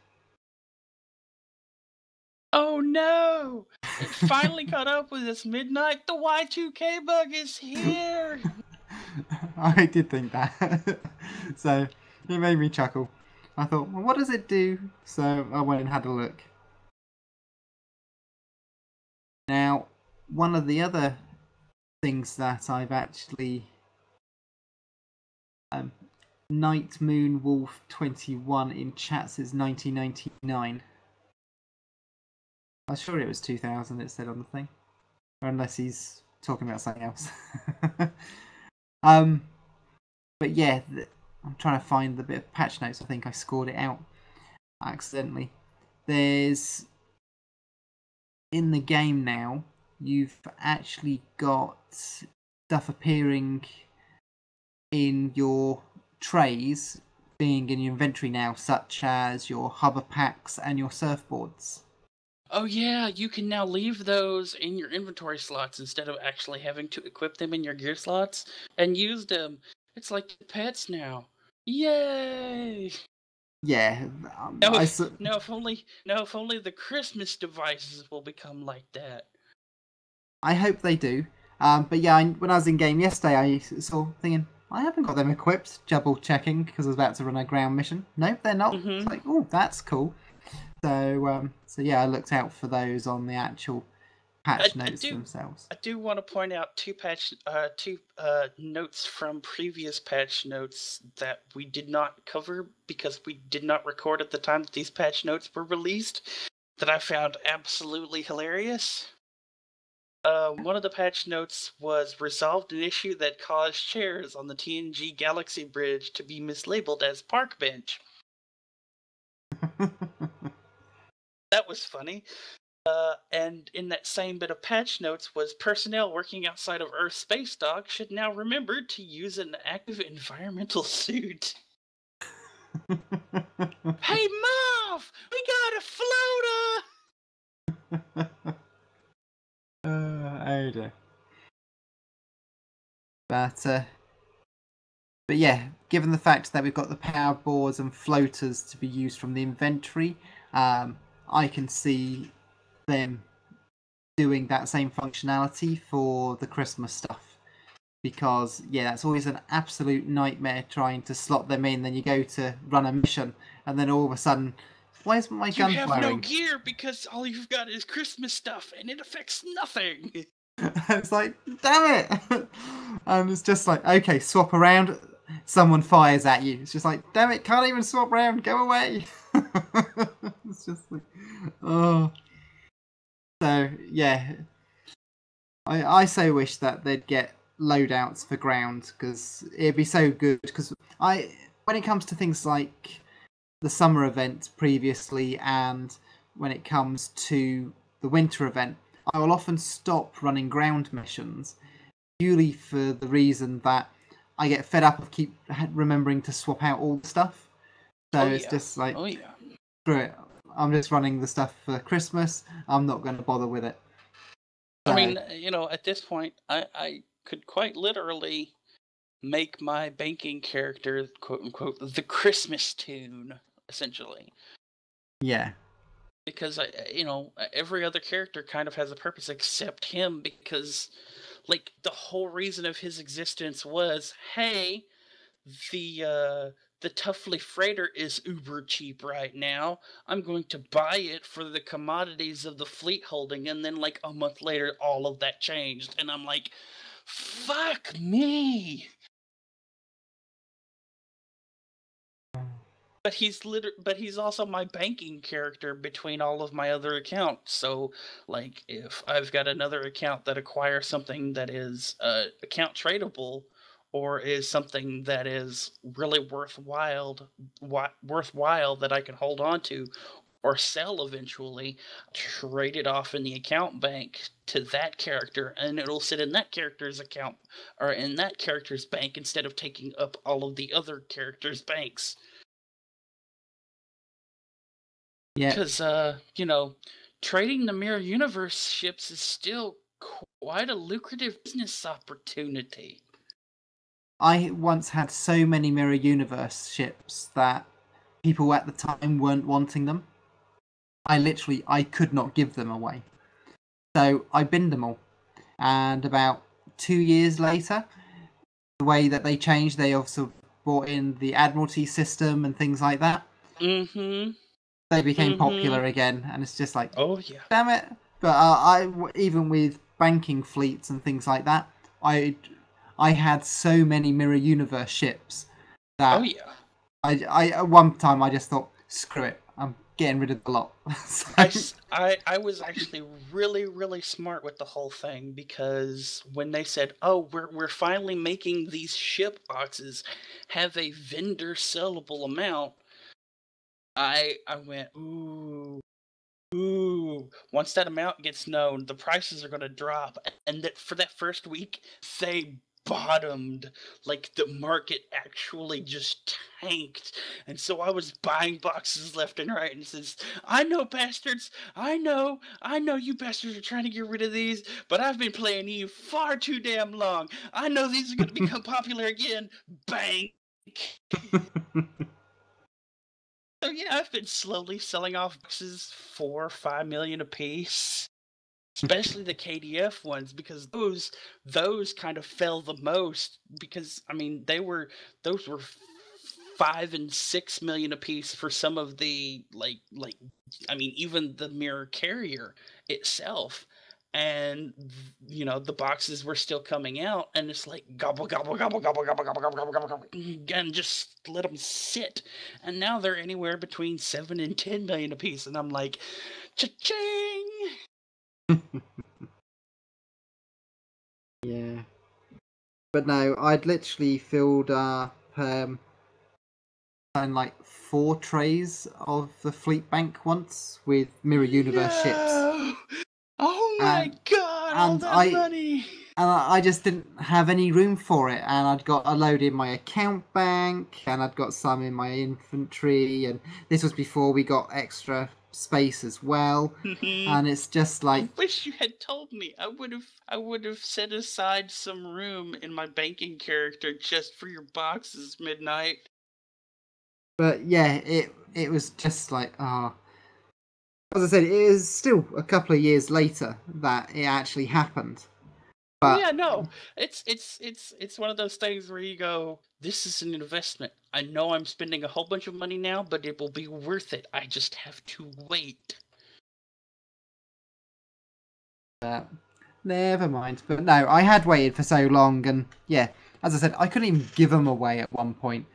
Oh no! It finally caught up with us, Midnight. The Y2K bug is here!
I did think that. So it made me chuckle. I thought, well, what does it do? So I went and had a look. Now, one of the other things that I've actually... Night Moon Wolf 21 in chat says 1999. I'm sure it was 2000 it said on the thing. Or unless he's talking about something else. But yeah, I'm trying to find the bit of patch notes. I think I scored it out accidentally. there's in the game now, you've actually got stuff appearing in your trays being in your inventory now, such as your hover packs and your surfboards.
Oh yeah, you can now leave those in your inventory slots instead of actually having to equip them in your gear slots and use them. It's like pets now. Yay!
Yeah,
Now if only the Christmas devices will become like that.
I hope they do. But yeah, when I was in game yesterday, I saw thinking I haven't got them equipped. Double checking because I was about to run a ground mission. Nope, they're not. It's like, oh, that's cool. So yeah, I looked out for those on the actual patch notes themselves.
I do want to point out two notes from previous patch notes that we did not cover because we did not record at the time that these patch notes were released that I found absolutely hilarious. One of the patch notes was resolved an issue that caused chairs on the TNG Galaxy Bridge to be mislabeled as park bench. That was funny. And in that same bit of patch notes was personnel working outside of Earth Space Dock should now remember to use an active environmental suit. Hey, Marv! We got a floater!
Oh dear. But yeah, given the fact that we've got the power boards and floaters to be used from the inventory, I can see them doing that same functionality for the Christmas stuff. Because yeah, that's always an absolute nightmare trying to slot them in. Then you go to run a mission, and then all of a sudden, why isn't my gun firing?
You have no gear because all you've got is Christmas stuff, and it affects nothing.
It's like, damn it! And it's just like, okay, swap around. Someone fires at you. It's just like, damn it, can't even swap around. Go away. It's just like, oh. So yeah, I so wish that they'd get loadouts for ground because it'd be so good. Because when it comes to things like the summer event previously, and when it comes to the winter event, I will often stop running ground missions purely for the reason that I get fed up of keep remembering to swap out all the stuff. So it's just like, screw it. I'm just running the stuff for Christmas. I'm not going to bother with it.
So, I mean, at this point, I could quite literally make my banking character, quote unquote, the Christmas tune, essentially.
Yeah.
Because every other character kind of has a purpose except him, because like the whole reason of his existence was, hey, the Tuffley freighter is uber cheap right now. I'm going to buy it for the commodities of the fleet holding, and then like a month later all of that changed, and I'm like, fuck me. But he's also my banking character between all of my other accounts. So, like, if I've got another account that acquires something that is account tradable, or is something that is really worthwhile that I can hold on to, or sell eventually, trade it off in the account bank to that character, and it'll sit in that character's account or in that character's bank instead of taking up all of the other characters' banks.
Yeah.
Because, trading the Mirror Universe ships is still quite a lucrative business opportunity.
I once had so many Mirror Universe ships that people at the time weren't wanting them. I could not give them away. So I binned them all. And about 2 years later, the way that they changed, they also brought in the Admiralty system and things like that.
Mm-hmm.
They became popular again, and it's just like,
oh yeah,
damn it! But even with banking fleets and things like that, I had so many Mirror Universe ships that I at one time I just thought, screw it, I'm getting rid of the lot. So...
I was actually really, really smart with the whole thing, because when they said, oh, we're finally making these ship boxes have a vendor sellable amount, I went, ooh, ooh, once that amount gets known, the prices are going to drop. And that for that first week, they bottomed. Like, the market actually just tanked. And so I was buying boxes left and right, and says, I know, bastards, I know you bastards are trying to get rid of these, but I've been playing Eve far too damn long. I know these are going to become popular again. Bang. So yeah, I've been slowly selling off boxes, 4 or 5 million a piece. Especially the KDF ones, because those kind of fell the most, because I mean those were 5 and 6 million a piece for some of the like I mean even the mirror carrier itself. And you know, the boxes were still coming out, and it's like gobble gobble gobble gobble gobble gobble gobble gobble gobble, and just let them sit. And now they're anywhere between 7 and 10 million a piece, and I'm like, cha-ching.
Yeah. But no, I'd literally filled up something like 4 trays of the fleet bank once with Mirror Universe ships.
Oh my god, all that money!
And I just didn't have any room for it, and I'd got a load in my account bank, and I'd got some in my inventory, and this was before we got extra space as well. And it's just like,
I wish you had told me. I would have set aside some room in my banking character just for your boxes, Midnight.
but yeah, it was just like, as I said, it is still a couple of years later that it actually happened. But
yeah, no, it's one of those things where you go, this is an investment. I know I'm spending a whole bunch of money now, but it will be worth it. I just have to wait.
Never mind. But no, I had waited for so long, and yeah, as I said, I couldn't even give them away at one point.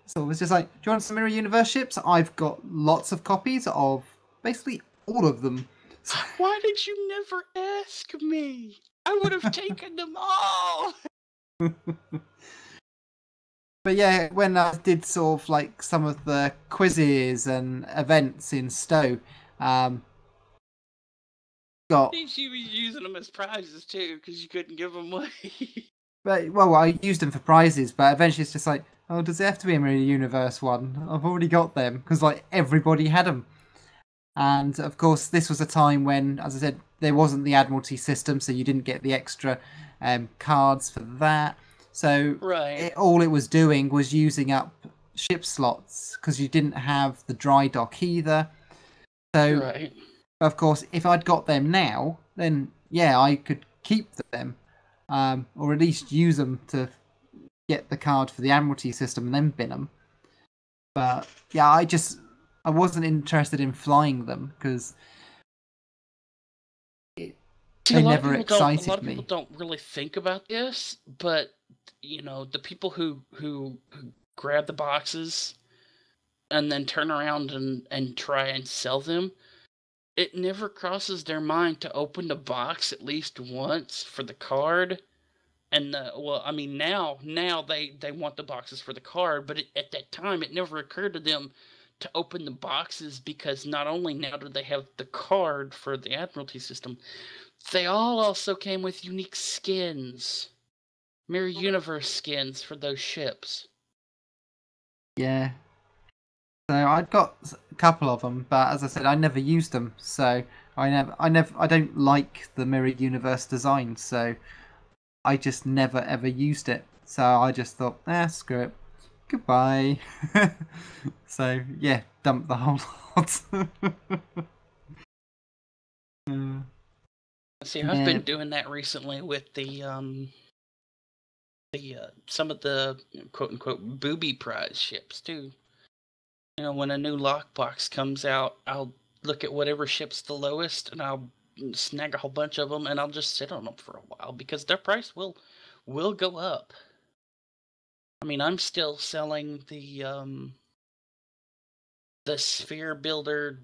So it was just like, do you want some Mirror Universe ships? I've got lots of copies of basically all of them.
Why did you never ask me? I would have taken them all.
But yeah, when I did sort of like some of the quizzes and events in Stowe, got.
She was using them as prizes too, because you couldn't give them away.
But well, I used them for prizes, but eventually it's just like, oh, does it have to be a Mirror Universe one? I've already got them because like everybody had them. And of course, this was a time when, as I said, there wasn't the Admiralty system, so you didn't get the extra cards for that. So
right.
All it was doing was using up ship slots because you didn't have the dry dock either. So,
right.
Of course, if I'd got them now, then yeah, I could keep them, or at least use them to get the card for the Admiralty system and then bin them. But yeah, I wasn't interested in flying them because they never excited me.
A lot of people don't really think about this, but you know, the people who grab the boxes and then turn around and try and sell them, it never crosses their mind to open the box at least once for the card. And well, I mean, now they want the boxes for the card, but at that time it never occurred to them to open the boxes, because not only now do they have the card for the Admiralty system, they all also came with unique skins, Mirror Universe skins for those ships.
Yeah. So I'd got a couple of them, but as I said, I never used them. So I don't like the Mirror Universe design, so I just never ever used it. So I just thought, screw it. Goodbye. So yeah, dump the whole lot.
See, I've been doing that recently with the some of the quote unquote booby prize ships too. You know, when a new lockbox comes out, I'll look at whatever ship's the lowest, and I'll snag a whole bunch of them, and I'll just sit on them for a while because their price will go up. I mean, I'm still selling the sphere builder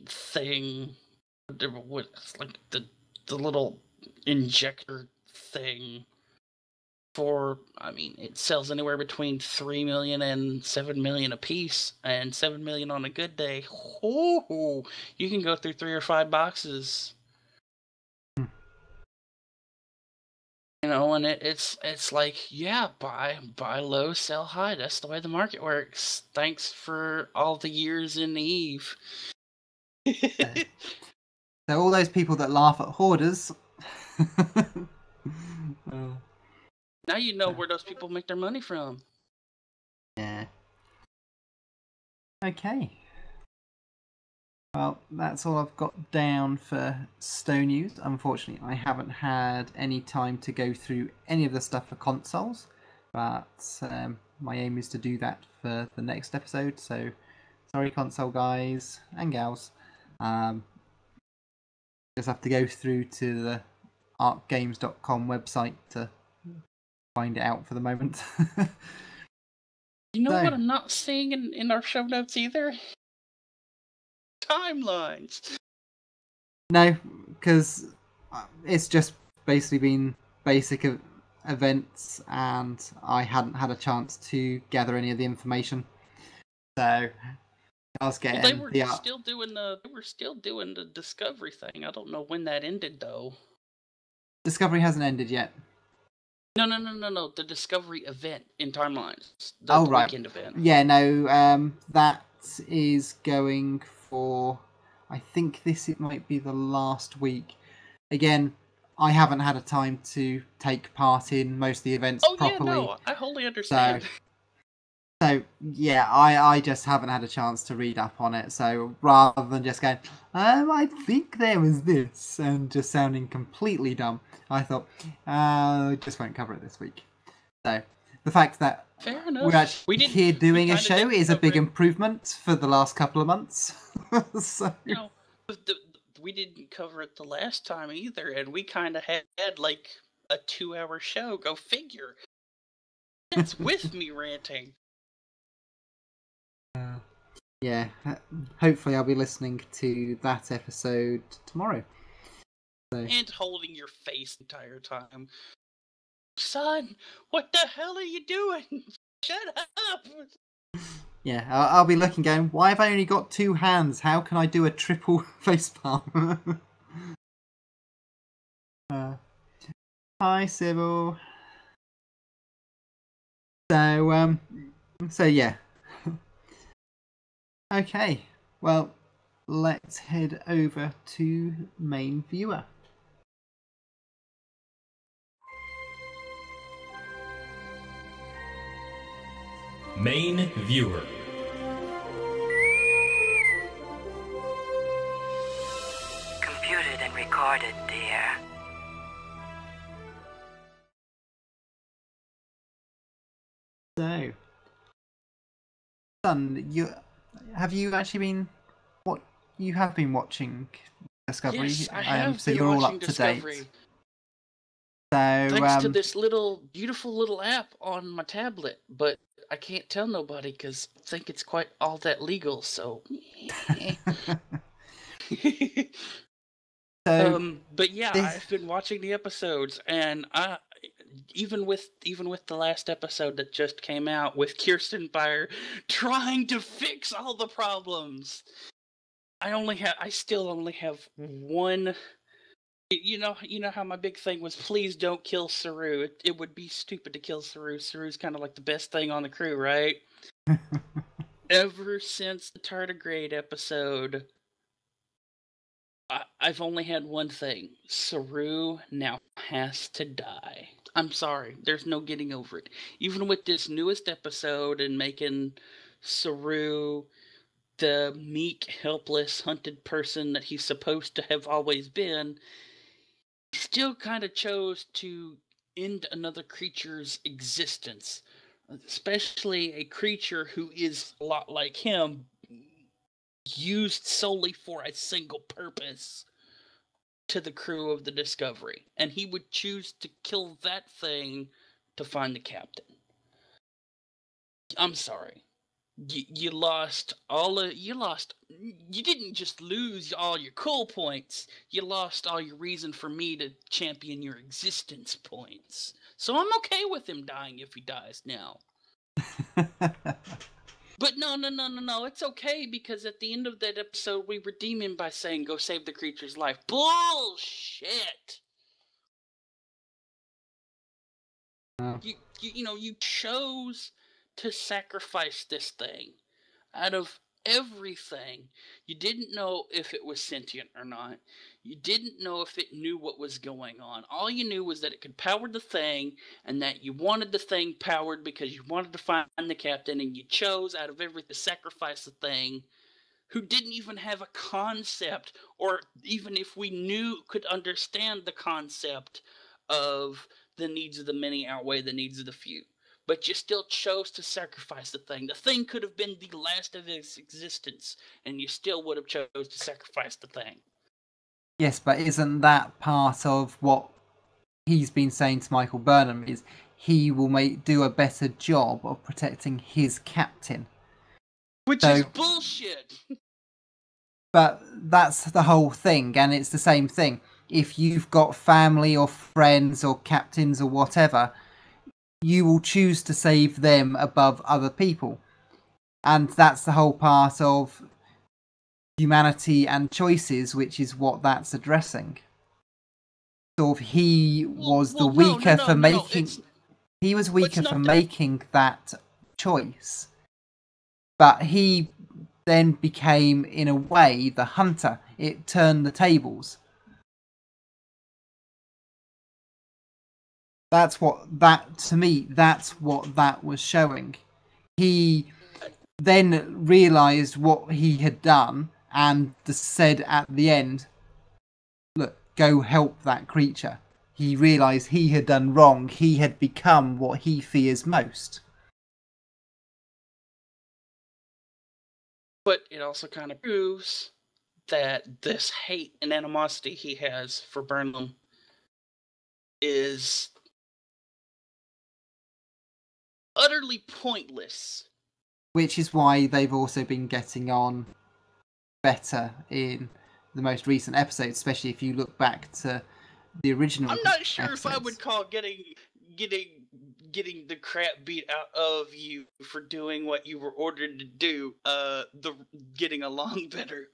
thing. It's like the little injector thing it sells anywhere between 3 million and 7 million a piece, and 7 million on a good day. Oh, you can go through 3 or 5 boxes. And it's like, yeah, buy low, sell high. That's the way the market works. Thanks for all the years in Eve.
So all those people that laugh at hoarders.
Now you know where those people make their money from.
Yeah. Okay. Well, that's all I've got down for Stow News. Unfortunately, I haven't had any time to go through any of the stuff for consoles, but my aim is to do that for the next episode. So, sorry, console guys and gals. Just have to go through to the arcgames.com website to find it out for the moment.
You know what I'm not seeing in our show notes either? Timelines.
No, because it's just basically been basic events, and I hadn't had a chance to gather any of the information. So I was getting
they were still doing the Discovery thing. I don't know when that ended though.
Discovery hasn't ended yet.
No. The Discovery event in Timelines. The weekend event.
Yeah, no. That is going for. I think it might be the last week. Again, I haven't had a time to take part in most of the events properly.
Yeah, no, I wholly understand.
So yeah, I just haven't had a chance to read up on it. So rather than just going, I think there was this, and just sounding completely dumb, I thought, just won't cover it this week. So the fact that we're actually here doing a show is a big improvement for the last couple of months. So.
No, we didn't cover it the last time either, and we kind of had like a 2-hour show. Go figure. That's with me ranting.
Yeah, hopefully I'll be listening to that episode tomorrow. So.
And holding your face the entire time. Son, what the hell are you doing? Shut up!
Yeah, I'll be looking going, why have I only got 2 hands? How can I do a triple facepalm? Hi, Sybil. So yeah. Okay, well, let's head over to main viewer.
Main viewer.
Computed and recorded, dear.
So, son, have you actually been you have been watching Discovery?
Yes, I have
so
been
you're all
watching
up to
Discovery.
date. So
Thanks to this beautiful little app on my tablet, but I can't tell nobody because I think it's quite all that legal. So, but yeah, I've been watching the episodes, and even with the last episode that just came out with Kirsten Fire trying to fix all the problems, I still only have one. You know how my big thing was, please don't kill Saru. It would be stupid to kill Saru. Saru's kind of like the best thing on the crew, right? Ever since the Tardigrade episode, I've only had one thing. Saru now has to die. I'm sorry. There's no getting over it. Even with this newest episode and making Saru the meek, helpless, hunted person that he's supposed to have always been, he still kind of chose to end another creature's existence. Especially a creature who is a lot like him, used solely for a single purpose to the crew of the Discovery. And he would choose to kill that thing to find the captain. I'm sorry. you didn't just lose all your cool points, you lost all your reason for me to champion your existence points. So I'm okay with him dying if he dies now. But no, it's okay, because at the end of that episode we redeem him by saying, go save the creature's life. Bullshit! You chose to sacrifice this thing. Out of everything, you didn't know if it was sentient or not. You didn't know if it knew what was going on. All you knew was that it could power the thing, and that you wanted the thing powered because you wanted to find the captain, and you chose out of everything to sacrifice the thing, who didn't even have a concept, or even if we could understand the concept of the needs of the many outweigh the needs of the few. But you still chose to sacrifice the thing. The thing could have been the last of its existence, and you still would have chose to sacrifice the thing.
Yes, but isn't that part of what he's been saying to Michael Burnham, is he will do a better job of protecting his captain?
Which is bullshit!
But that's the whole thing, and it's the same thing. If you've got family or friends or captains or whatever, you will choose to save them above other people. And that's the whole part of humanity and choices, which is what that's addressing. Sort of, he was weaker for making that choice. But he then became, in a way, the hunter. It turned the tables. That's what that was showing. He then realised what he had done and said at the end, look, go help that creature. He realised he had done wrong. He had become what he fears most.
But it also kind of proves that this hate and animosity he has for Burnham is utterly pointless.
Which is why they've also been getting on better in the most recent episodes, especially if you look back to the original.
I'm not sure if I would call getting the crap beat out of you for doing what you were ordered to do getting along better.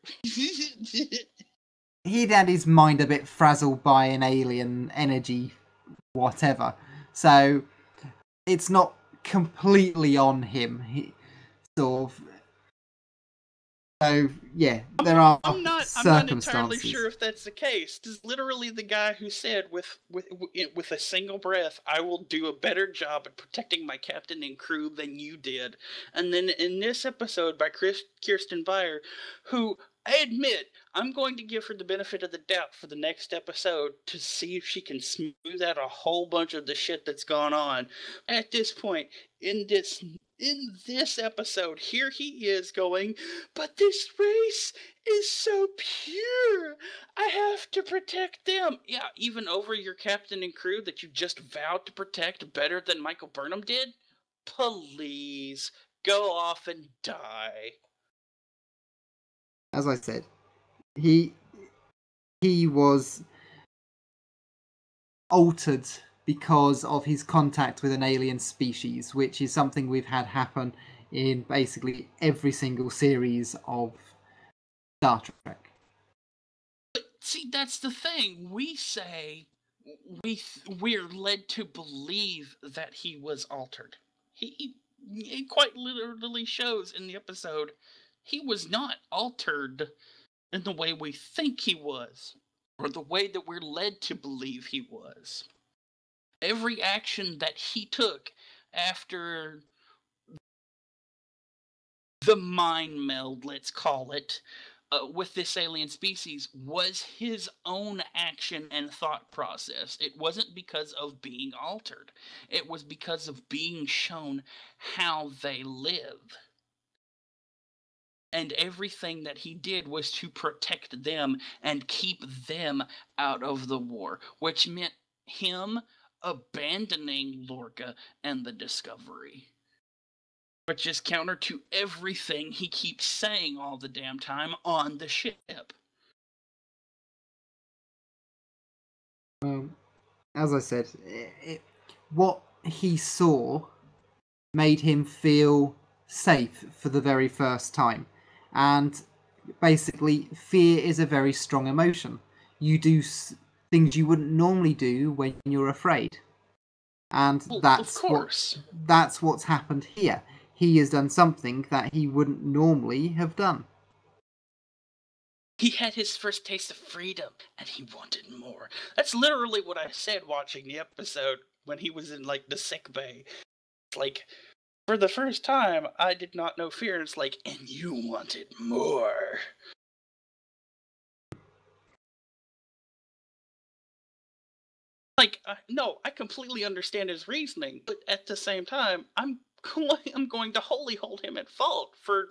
He'd had his mind a bit frazzled by an alien energy, whatever. So it's not completely on him. He sort of. So yeah, there are circumstances.
I'm not entirely sure if that's the case. This is literally the guy who said, with a single breath, I will do a better job at protecting my captain and crew than you did. And then in this episode by Kirsten Beyer, who I admit I'm going to give her the benefit of the doubt for the next episode to see if she can smooth out a whole bunch of the shit that's gone on. At this point, in this episode, here he is going, but this race is so pure. I have to protect them. Yeah, even over your captain and crew that you just vowed to protect better than Michael Burnham did? Please, go off and die.
As I said, he was altered because of his contact with an alien species, which is something we've had happen in basically every single series of Star Trek.
But see, that's the thing. We say we're led to believe that he was altered. He quite literally shows in the episode he was not altered in the way we think he was, or the way that we're led to believe he was. Every action that he took after the mind meld, let's call it, with this alien species was his own action and thought process. It wasn't because of being altered. It was because of being shown how they live. And everything that he did was to protect them and keep them out of the war, which meant him abandoning Lorca and the Discovery. which is counter to everything he keeps saying all the damn time on the ship.
As I said, what he saw made him feel safe for the very first time. And basically, fear is a very strong emotion. You do things you wouldn't normally do when you're afraid. And
Well,
that's
of course.
that's what's happened here. He has done something that he wouldn't normally have done.
He had his first taste of freedom, and he wanted more. That's literally what I said watching the episode when he was in, like, the sick bay. Like, for the first time, I did not know fear. It's like, and you wanted more. Like, no, I completely understand his reasoning, but at the same time, I'm going to wholly hold him at fault for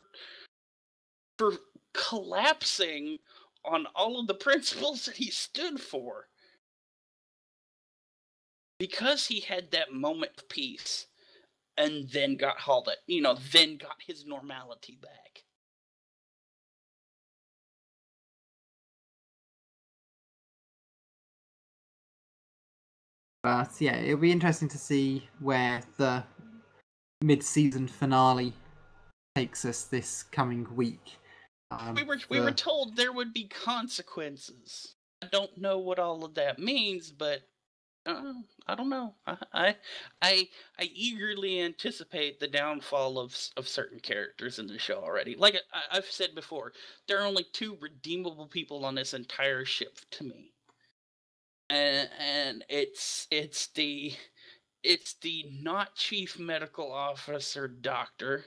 collapsing on all of the principles that he stood for. Because he had that moment of peace, and then got hauled at, then got his normality back.
But yeah, it'll be interesting to see where the mid-season finale takes us this coming week.
We were told there would be consequences. I don't know what all of that means, but I don't know. I eagerly anticipate the downfall of certain characters in the show already. Like I've said before, there are only 2 redeemable people on this entire ship to me, and it's the not chief medical officer doctor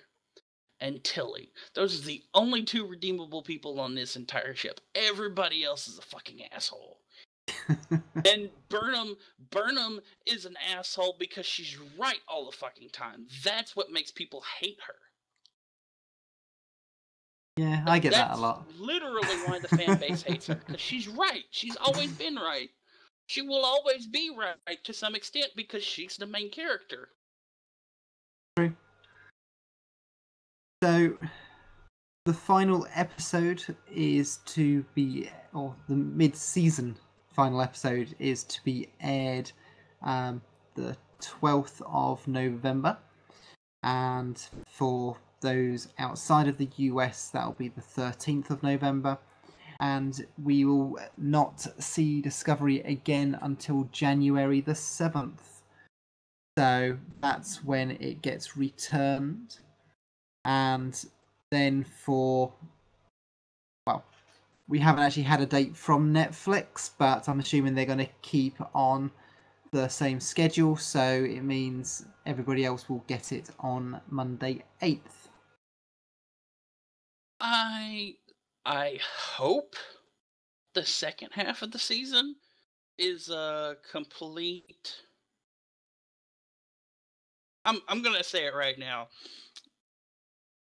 and Tilly. Those are the only 2 redeemable people on this entire ship. Everybody else is a fucking asshole. And Burnham is an asshole because she's right all the fucking time. That's what makes people hate her.
Yeah, I get that a lot.
That's literally why the fan base hates her, because she's right. She's always been right. She will always be right to some extent because she's the main character.
True. So, the final episode is to be, or the mid-season final episode is to be aired the 12th of November. And for those outside of the US, that'll be the 13th of November. And we will not see Discovery again until January the 7th. So that's when it gets returned. And then we haven't actually had a date from Netflix, but I'm assuming they're going to keep on the same schedule, so it means everybody else will get it on Monday 8th.
I hope the second half of the season is a complete... I'm going to say it right now.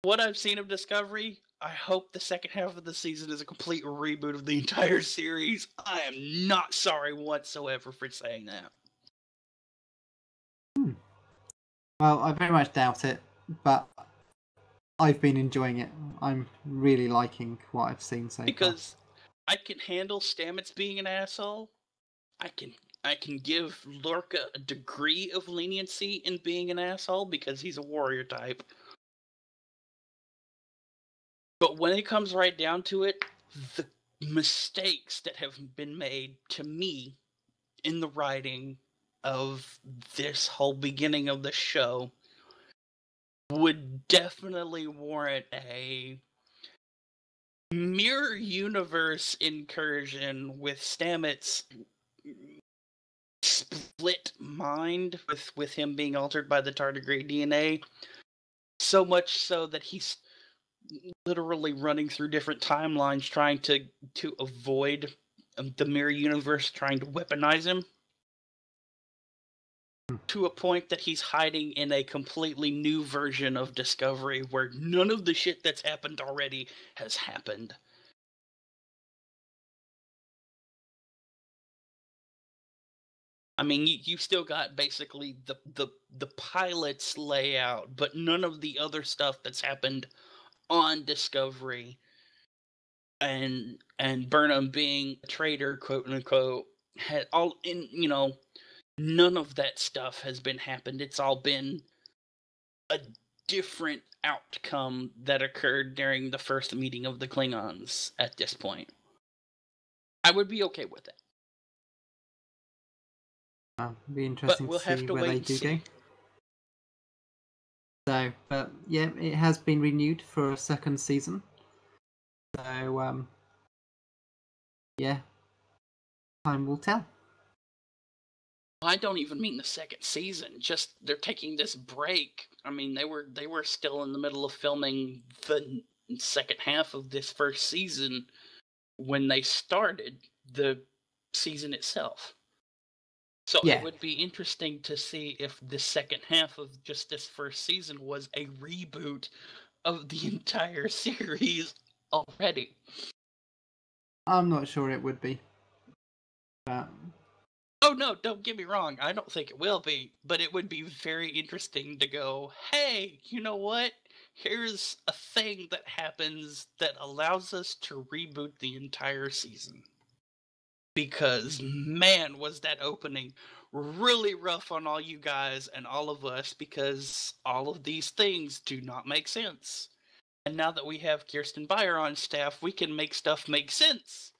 What I've seen of Discovery, I hope the second half of the season is a complete reboot of the entire series. I am not sorry whatsoever for saying that.
Well, I very much doubt it, but I've been enjoying it. I'm really liking what I've seen so far.
Because I can handle Stamets being an asshole. I can give Lorca a degree of leniency in being an asshole because he's a warrior type. But when it comes right down to it, the mistakes that have been made to me in the writing of this whole beginning of the show would definitely warrant a mirror universe incursion with Stamets' split mind with him being altered by the tardigrade DNA. So much so that he's literally running through different timelines trying to avoid the mirror universe trying to weaponize him. To a point that he's hiding in a completely new version of Discovery where none of the shit that's happened already has happened. I mean, you still got basically the pilot's layout, but none of the other stuff that's happened on Discovery and Burnham being a traitor, quote unquote, had all in, you know, none of that stuff has been happened. It's all been a different outcome that occurred during the first meeting of the Klingons at this point. I would be okay with it.
It'll be interesting
we'll
to see
have to
where
wait
they
and
do
see.
go. So, but yeah, it has been renewed for a second season. So, yeah, time will tell.
I don't even mean the second season. Just they're taking this break. I mean, they were still in the middle of filming the second half of this first season when they started the season itself. So
Yeah.
it would be interesting to see if the second half of just this first season was a reboot of the entire series already.
I'm not sure it would be. But
Oh no, don't get me wrong, I don't think it will be, but it would be very interesting to go, hey, you know what? Here's a thing that happens that allows us to reboot the entire season. Because, man, was that opening really rough on all you guys and all of us, because all of these things do not make sense. And now that we have Kirsten Beyer on staff, we can make stuff make sense.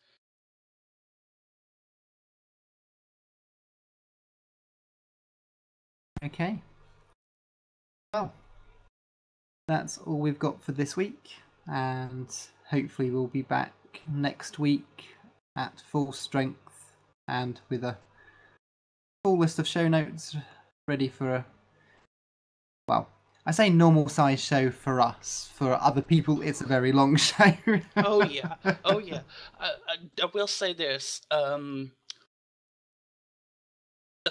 okay. Well, that's all we've got for this week, and hopefully we'll be back next week at full strength and with a full list of show notes ready for a, well, I say normal size show for us. For other people, it's a very long show.
Oh yeah, oh yeah. I will say this: the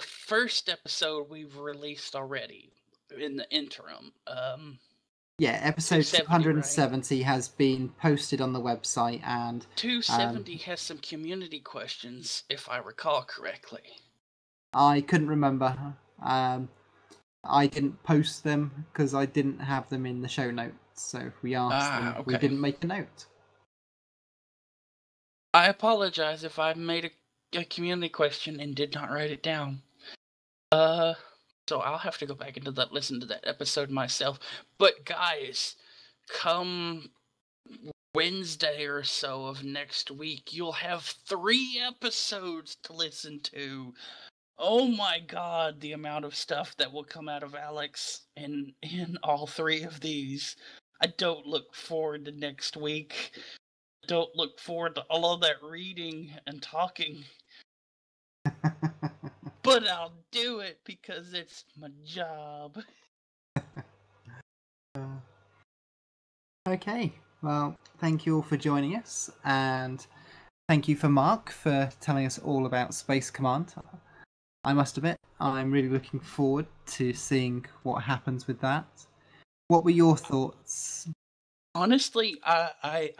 first episode we've released already in the interim.
Yeah, episode
270,
270 has been posted on the website, and
270 has some community questions, if I recall correctly.
I couldn't remember. I didn't post them because I didn't have them in the show notes. So if we asked them, we didn't make a note.
I apologize if I made a community question and did not write it down. So I'll have to go back into that, listen to that episode myself. But guys, come Wednesday or so of next week, you'll have 3 episodes to listen to. Oh my god, the amount of stuff that will come out of Alex in all 3 of these. I don't look forward to next week. I don't look forward to all of that reading and talking. But I'll do it because it's my job.
Okay, well, thank you all for joining us, and thank you for Mark for telling us all about Space Command. I must admit, I'm really looking forward to seeing what happens with that. What were your thoughts?
Honestly, I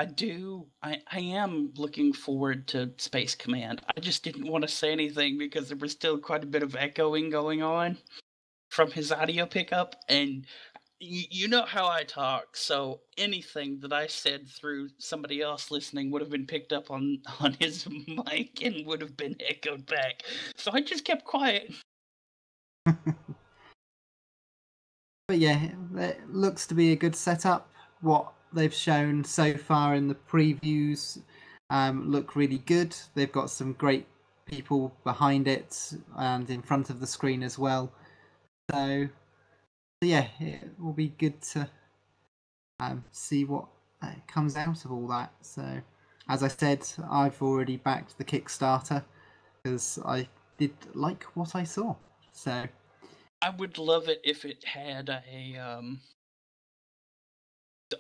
am looking forward to Space Command. I just didn't want to say anything because there was still quite a bit of echoing going on from his audio pickup, and you know how I talk, so anything that I said through somebody else listening would have been picked up on his mic and would have been echoed back. So I just kept quiet.
But yeah, it looks to be a good setup. What they've shown so far in the previews look really good. They've got some great people behind it and in front of the screen as well. So yeah, it will be good to see what comes out of all that. So, as I said, I've already backed the Kickstarter because I did like what I saw. So,
I would love it if it had a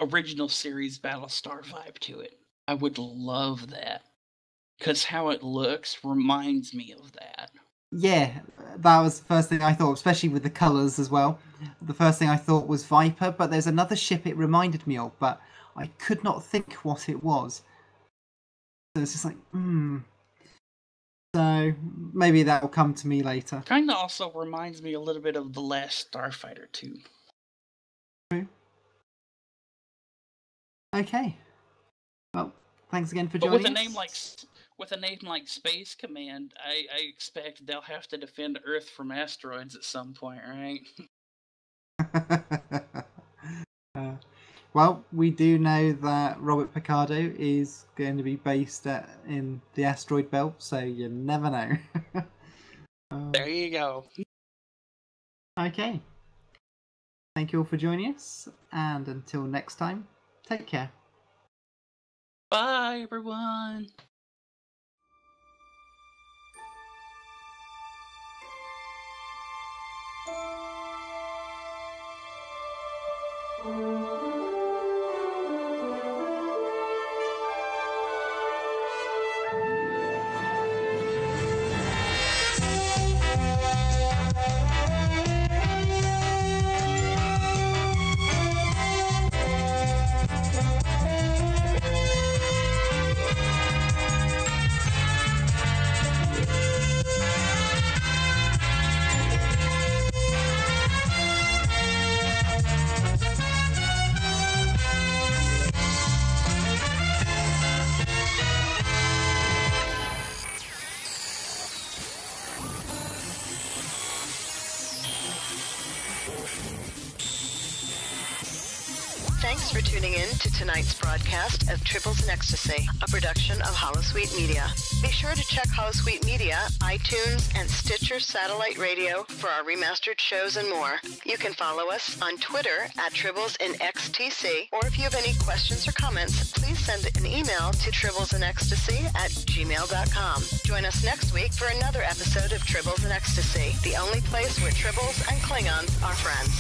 original series Battlestar vibe to it. I would love that because how it looks reminds me of that.
Yeah, that was the first thing I thought, especially with the colours as well. The first thing I thought was Viper, but there's another ship it reminded me of, but I could not think what it was. So it's just like, So know. Maybe that will come to me later.
Kind of also reminds me a little bit of The Last Starfighter, too.
Okay. Well, thanks again for
But
joining
with
us.
with a name like Space Command, I expect they'll have to defend Earth from asteroids at some point, right?
Well, we do know that Robert Picardo is going to be based in the asteroid belt, so you never know.
There you go.
Okay. Thank you all for joining us, and until next time, take care.
Bye, everyone. Thanks for tuning in to tonight's broadcast of Tribbles and Ecstasy, a production of Holosuite Media. Be sure to check Holosuite Media, iTunes, and Stitcher Satellite Radio for our remastered shows and more. You can follow us on Twitter at Tribbles and XTC, or if you have any questions or comments, please send an email to tribblesandXTC@gmail.com. Join us next week for another episode of Tribbles and Ecstasy, the only place where Tribbles and Klingons are friends.